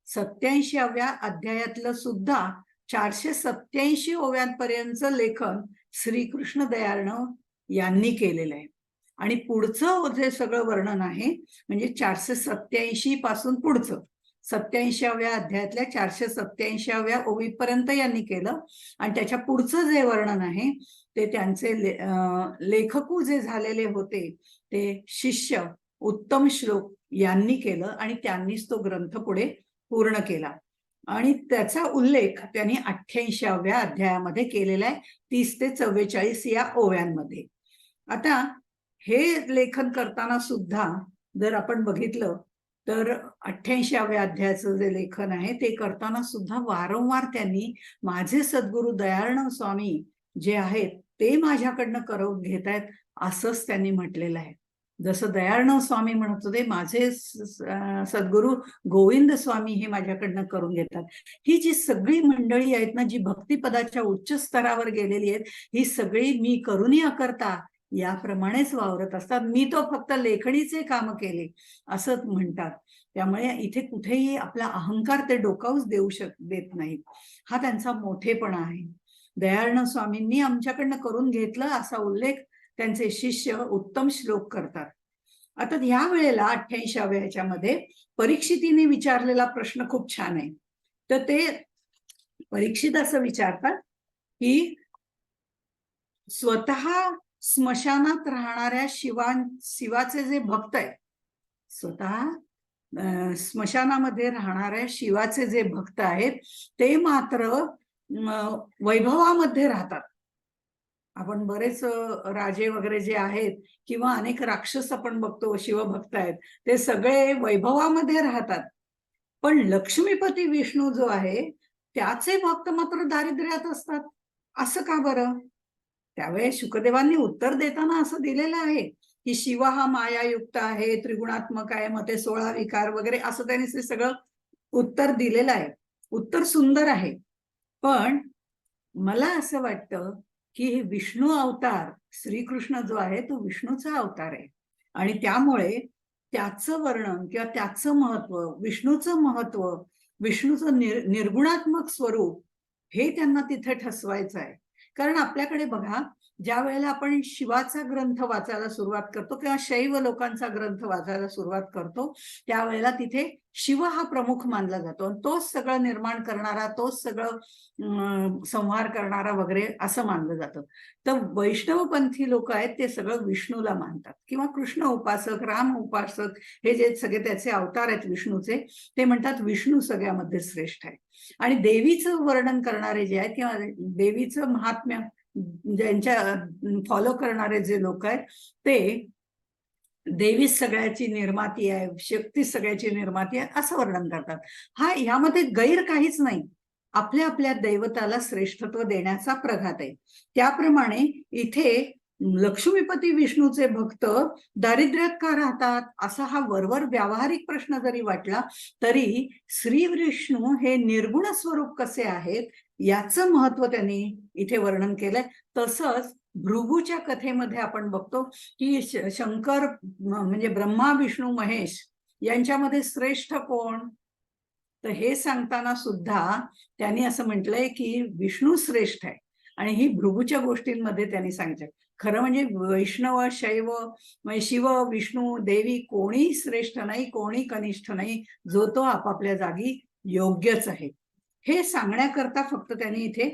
87व्या अध्यायातलं सुद्धा 487 ओव्यांपर्यंतचं लेखन श्रीकृष्ण दयाळनाथ यांनी केलेलं आहे. आणि पुढचं जे सगळं वर्णन आहे म्हणजे 487 पासून पुढचं 87व्या अध्यायातल्या 487व्या ओवीपर्यंत यांनी केलं. आणि त्याच्या पुढचं जे वर्णन आहे ते त्यांचे लेखकू जे झालेले होते ते शिष्य उत्तम श्लोक यांनी केलं आणि त्यांनीच तो ग्रंथ पुढे पूर्ण केला. आणि त्याचा उल्लेख त्यांनी 88व्या अध्यायामध्ये केलेला आहे, 30 ते 44 या ओव्यांमध्ये. आता हे लेखन करताना सुद्धा जर आपण बघितलं तर 88व्या अध्यायाचं जे लेखन आहे ते करताना सुद्धा वारंवार त्यांनी माझे सद्गुरू दयाळनाथ स्वामी जे आहेत ते माझ्याकडनं करून घेत आहेत असंच त्यांनी म्हटलेलं आहे. जसं दयाळनाथ स्वामी म्हणत होते माझे सद्गुरू गोविंद स्वामी हे माझ्याकडनं करून घेतात. ही जी सगळी मंडळी आहेत ना, जी भक्तिपदाच्या उच्च स्तरावर गेलेली आहेत, ही सगळी मी करूनी अकर्ता याप्रमाणेच वावरत असतात. मी तो फक्त लेखणीचे काम केले असं म्हणतात. त्यामुळे इथे कुठेही आपला अहंकार ते डोकावूच देत नाहीत. हा त्यांचा मोठेपणा आहे. दयाळनाथ स्वामींनी आमच्याकडनं करून घेतलं असा उल्लेख त्यांचे शिष्य उत्तम श्लोक करतात. आता ह्या वेळेला 88व्या ह्याच्यामध्ये परीक्षितीने विचारलेला प्रश्न खूप छान आहे. तर ते परीक्षित असं विचारतात की स्वतः स्मशानात राहणाऱ्या शिवाचे जे भक्त आहेत, स्वतः स्मशानामध्ये राहणाऱ्या शिवाचे जे भक्त आहेत ते मात्र वैभवामध्ये राहतात. आपण बरेच राजे वगैरे जे आहेत किंवा अनेक राक्षस आपण बघतो शिवभक्त आहेत ते सगळे वैभवामध्ये राहतात, पण लक्ष्मीपती विष्णू जो आहे त्याचे भक्त मात्र दारिद्र्यात असतात. असं का बरं? त्यावेळेस शुकदेवांनी उत्तर देताना असं दिलेलं आहे की शिव हा मायायुक्त आहे, त्रिगुणात्मक आहे, मग ते 16 विकार वगैरे असं त्यांनी ते सगळं उत्तर दिलेलं आहे. उत्तर सुंदर आहे, पण मला असं वाटतं की विष्णू अवतार श्रीकृष्ण जो आहे तो विष्णूचा अवतार आहे आणि त्यामुळे त्याचं वर्णन किंवा त्याचं महत्व, विष्णूचं महत्व, विष्णूचं निर्गुणात्मक स्वरूप हे त्यांना तिथे ठसवायचं आहे. कारण आपल्याकडे बघा, ज्या वेळेला आपण शिवाचा ग्रंथ वाचायला सुरुवात करतो किंवा शैव लोकांचा ग्रंथ वाचायला सुरुवात करतो, त्यावेळेला तिथे शिव हा प्रमुख मानला जातो आणि तोच सगळं निर्माण करणारा, तोच सगळं संहार करणारा वगैरे असं मानलं जातं. तर वैष्णवपंथी लोक आहेत ते सगळं विष्णूला मानतात किंवा कृष्ण उपासक, राम उपासक, हे जे सगळे त्याचे अवतार आहेत विष्णूचे, ते म्हणतात विष्णू सगळ्यामध्ये श्रेष्ठ आहे. आणि देवीचं वर्णन करणारे जे आहेत किंवा देवीचं महात्म्य ज्यांच्या फॉलो करणारे जे लोक आहेत ते देवी सगळ्याची निर्माती आहे, शक्ती सगळ्याची निर्माती आहे असं वर्णन करतात. ह्यामध्ये गैर काहीच नाही. आपल्या आपल्या दैवताला श्रेष्ठत्व देण्याचा प्रघात आहे. त्याप्रमाणे इथे लक्ष्मीपती विष्णूचे भक्त दारिद्र्यात का राहतात असा हा वरवर व्यावहारिक प्रश्न जरी वाटला तरी श्री विष्णू हे निर्गुण स्वरूप कसे आहेत याचं महत्व त्यांनी इथे वर्णन केलंय. तसंच भृगूच्या कथेमध्ये आपण बघतो की शंकर म्हणजे ब्रह्मा विष्णू महेश यांच्यामध्ये श्रेष्ठ कोण, तर हे सांगताना सुद्धा त्यांनी असं म्हटलंय की विष्णू श्रेष्ठ आहे. आणि ही भृगूच्या गोष्टींमध्ये त्यांनी सांगितलं. खरं म्हणजे वैष्णव, शैव, शिव, विष्णू, देवी कोणी श्रेष्ठ नाही, कोणी कनिष्ठ नाही, जो तो आपापल्या जागी योग्यच आहे हे सांगण्याकरता फक्त त्यांनी इथे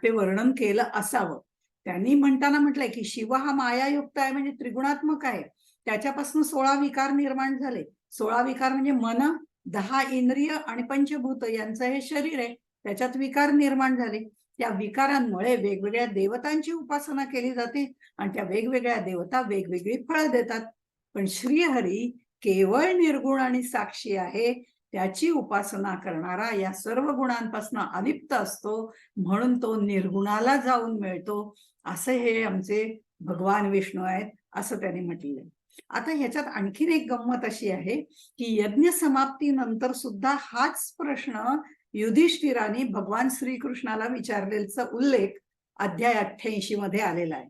ते वर्णन केलं असावं. त्यांनी म्हणताना म्हटलंय की शिव हा मायायुक्त आहे म्हणजे त्रिगुणात्मक आहे, त्याच्यापासून 16 विकार निर्माण झाले. 16 विकार म्हणजे मन, 10 इंद्रिय आणि पंचभूत यांचं हे शरीर आहे, त्याच्यात विकार निर्माण झाले. त्या विकारांमुळे वेगवेगळ्या देवतांची उपासना केली जाते आणि त्या वेगवेगळ्या देवता वेगवेगळी फळं देतात. पण श्रीहरी केवळ निर्गुण आणि साक्षी आहे, त्याची उपासना करणारा या सर्व गुणांपासून अलिप्त असतो म्हणून तो निर्गुणाला जाऊन मिळतो. असे हे आमचे भगवान विष्णू आहेत असं त्यांनी म्हटलेलं आहे. आता ह्याच्यात आणखीन एक गंमत अशी आहे की यज्ञ समाप्तीनंतर सुद्धा हाच प्रश्न युधिष्ठिराने भगवान श्रीकृष्णाला विचारलेला उल्लेख अध्याय 88 मध्ये आलेला आहे.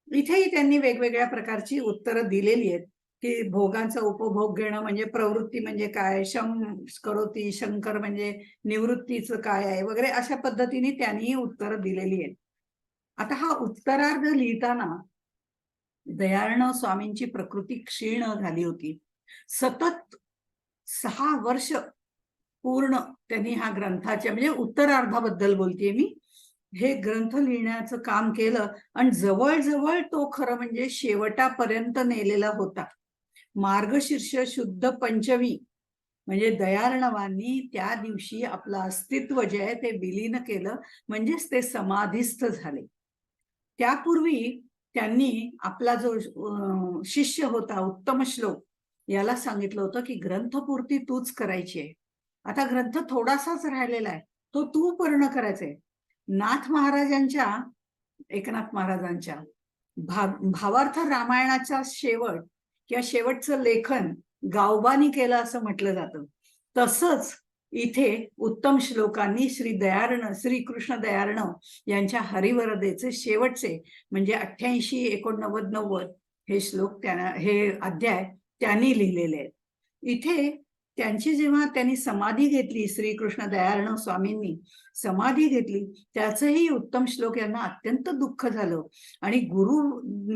इथेही त्यांनी वेगवेगळ्या प्रकारची उत्तरं दिलेली आहेत की भोगांचा उपभोग घेणं म्हणजे प्रवृत्ती म्हणजे काय, शम करोती शंकर म्हणजे निवृत्तीचं काय आहे वगैरे अशा पद्धतीने त्यांनी उत्तरं दिलेली आहेत. आता हा उत्तरार्ध लिहिताना दयाळन स्वामींची प्रकृती क्षीण झाली होती. सतत 6 वर्ष पूर्ण त्यांनी ह्या ग्रंथाच्या म्हणजे उत्तरार्धाबद्दल बोलतेय मी, हे ग्रंथ लिहिण्याचं काम केलं आणि जवळजवळ तो खरं म्हणजे शेवटापर्यंत नेलेला होता. मार्गशीर्ष शुद्ध पंचमी म्हणजे दयार्णवांनी त्या दिवशी आपलं अस्तित्व जे आहे ते विलीन केलं, म्हणजेच ते समाधिस्थ झाले. त्यापूर्वी त्यांनी आपला जो शिष्य होता उत्तम श्लोक याला सांगितलं होतं की ग्रंथपूर्ती तूच करायची आहे. आता ग्रंथ थोडासाच राहिलेला आहे, तो तू पूर्ण करायचंय. नाथ महाराजांच्या, एकनाथ महाराजांच्या भावार्थ रामायणाचा शेवट किंवा शेवटचं लेखन गावबानी केलं असं म्हटलं जातं. तसंच इथे उत्तम श्लोकांनी श्रीकृष्ण दयार्णव यांच्या हरिवरदेचे शेवटचे म्हणजे 88, 89, 90 हे श्लोक हे अध्याय त्यांनी लिहिलेले आहेत. इथे त्यांची जेव्हा त्यांनी समाधी घेतली, श्रीकृष्ण दयार्णव स्वामींनी समाधी घेतली, त्याचंही उत्तम श्लोक यांना अत्यंत दुःख झालं आणि गुरु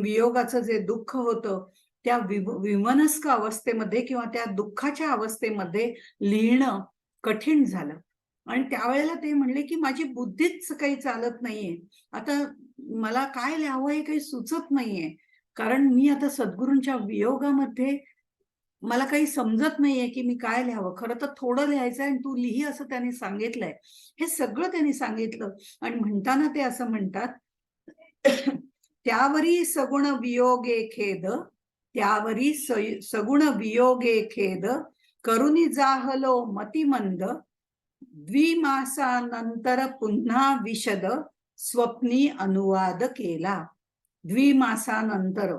वियोगाचं जे दुःख होतं त्या विमनस्क अवस्थेमध्ये किंवा त्या दुःखाच्या अवस्थेमध्ये लिहिणं कठीण झालं. आणि त्यावेळेला ते म्हणले की माझी बुद्धीच काही चालत नाहीये, आता मला काय लिहावं हे काही सुचत नाहीये, कारण मी आता सद्गुरूंच्या वियोगामध्ये मला काही समजत नाहीये की मी काय लिहावं. खरं तर थोडं लिहायचं आहे आणि तू लिही असं त्यांनी सांगितलंय. हे सगळं त्यांनी सांगितलं आणि म्हणताना ते असं म्हणतात त्यावरी सगुण वियोगे खेद, त्यावरी सगुण वियोगे खेद, करुणी जाहलो मतिमंद, द्विमासानंतर पुन्हा विशद स्वप्नी अनुवाद केला. द्विमासानंतर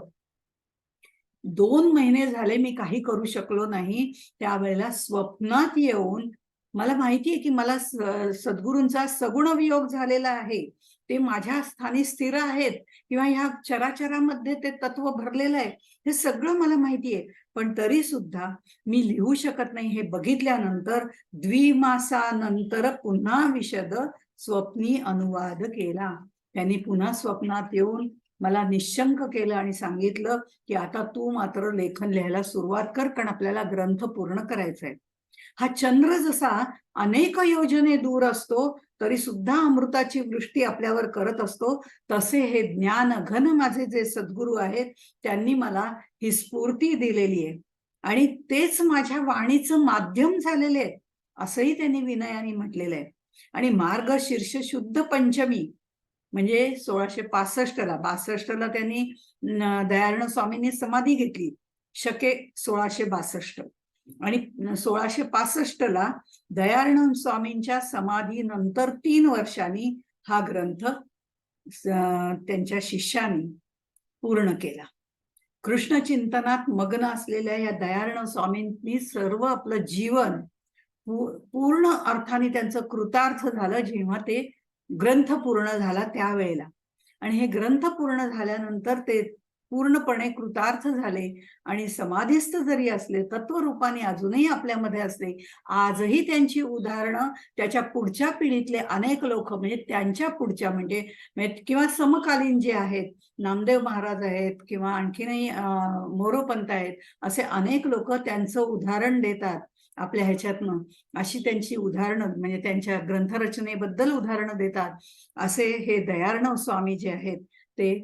2 महिने झाले मी काही करू शकलो नाही, त्यावेळेला स्वप्नात येऊन मला माहितीये की मला सद्गुरूंचा सगुण वियोग झालेला आहे, ते माझ्या स्थानी स्थिर आहेत किंवा ह्या चराचरामध्ये ते तत्व भरलेलं आहे, हे सगळं मला माहिती आहे. पण तरी सुद्धा मी लिहू शकत नाही. हे बघितल्यानंतर द्विमासानंतर पुन्हा विशद स्वप्नी अनुवाद केला. त्यांनी पुन्हा स्वप्नात येऊन मला निशंक केलं आणि सांगितलं की आता तू मात्र लेखन लिहायला सुरुवात कर, कारण आपल्याला ग्रंथ पूर्ण करायचा आहे. हा चंद्र जसा अनेक योजने दूर असतो तरी सुद्धा अमृताची वृष्टी आपल्यावर करत असतो, तसे हे ज्ञान घन माझे जे सद्गुरू आहेत त्यांनी मला ही स्फूर्ती दिलेली आहे आणि तेच माझ्या वाणीचं माध्यम झालेले आहे, असंही त्यांनी विनयाने म्हटलेलं आहे. आणि मार्गशीर्ष शुद्ध पंचमी म्हणजे 1665ला 62ला त्यांनी दयाळन स्वामींनी समाधी घेतली, शके 1662. आणि 1665ला दयाळन स्वामींच्या समाधीनंतर 3 वर्षांनी हा ग्रंथ त्यांच्या शिष्यानी पूर्ण केला. कृष्ण चिंतनात मग्न असलेल्या या दयाळन स्वामींनी सर्व आपलं जीवन पूर्ण अर्थाने त्यांचं कृतार्थ झालं जेव्हा ते ग्रंथ पूर्ण झाला त्यावेळेला. आणि हे ग्रंथ पूर्ण झाल्यानंतर ते पूर्णपणे कृतार्थ झाले आणि समाधीस्थ जरी असले, तत्वरूपाने अजूनही आपल्यामध्ये असले, आजही त्यांची उदाहरणं त्याच्या पुढच्या पिढीतले अनेक लोक म्हणजे त्यांच्या पुढच्या म्हणजे किंवा समकालीन जे आहेत, नामदेव महाराज आहेत किंवा आणखीनही मोरोपंत आहेत, असे अनेक लोक त्यांचं उदाहरण देतात आपल्या ह्याच्यातनं. अशी त्यांची उदाहरणं म्हणजे त्यांच्या ग्रंथरचनेबद्दल उदाहरणं देतात. असे हे दयार्णव स्वामी जे आहेत ते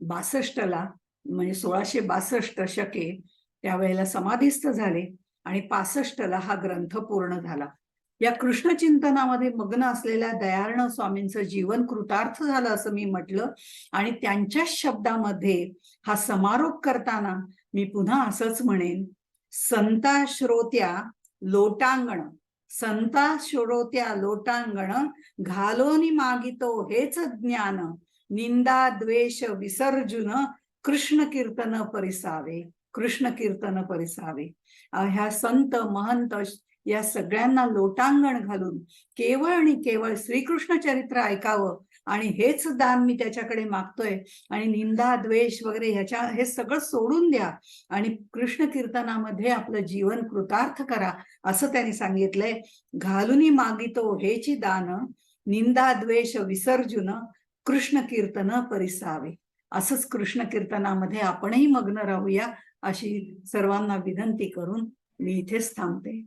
62ला म्हणजे 1662 शके त्यावेळेला समाधीस्थ झाले आणि 65ला हा ग्रंथ पूर्ण झाला. या कृष्ण चिंतनामध्ये मग्न असलेल्या दयार्णव स्वामींचं जीवन कृतार्थ झालं असं मी म्हटलं आणि त्यांच्या शब्दामध्ये हा समारोप करताना मी पुन्हा असंच म्हणेन, संता श्रोत्या लोटांगण, संता श्रोत्या लोटांगण घालोनी मागितो हेच ज्ञान, निंदा द्वेष विसर्जुन कृष्ण कीर्तन परिसावे, कृष्ण कीर्तन परिसावे. ह्या संत महंत या सगळ्यांना लोटांगण घालून केवळ आणि केवळ श्रीकृष्ण चरित्र ऐकावं आणि हेच दान मी त्याच्याकडे मागतोय आणि निंदा द्वेष वगैरे हे सगळं सोडून द्या आणि कृष्ण कीर्तनामध्ये आपलं जीवन कृतार्थ करा असं त्यांनी सांगितलंय. घालुनी मागितो हेची दान, निंदा द्वेष विसर्जुन कृष्ण कीर्तन परिसावे. असंच कृष्ण कीर्तनामध्ये आपणही मग्न राहूया अशी सर्वांना विनंती करून मी इथेच थांबते.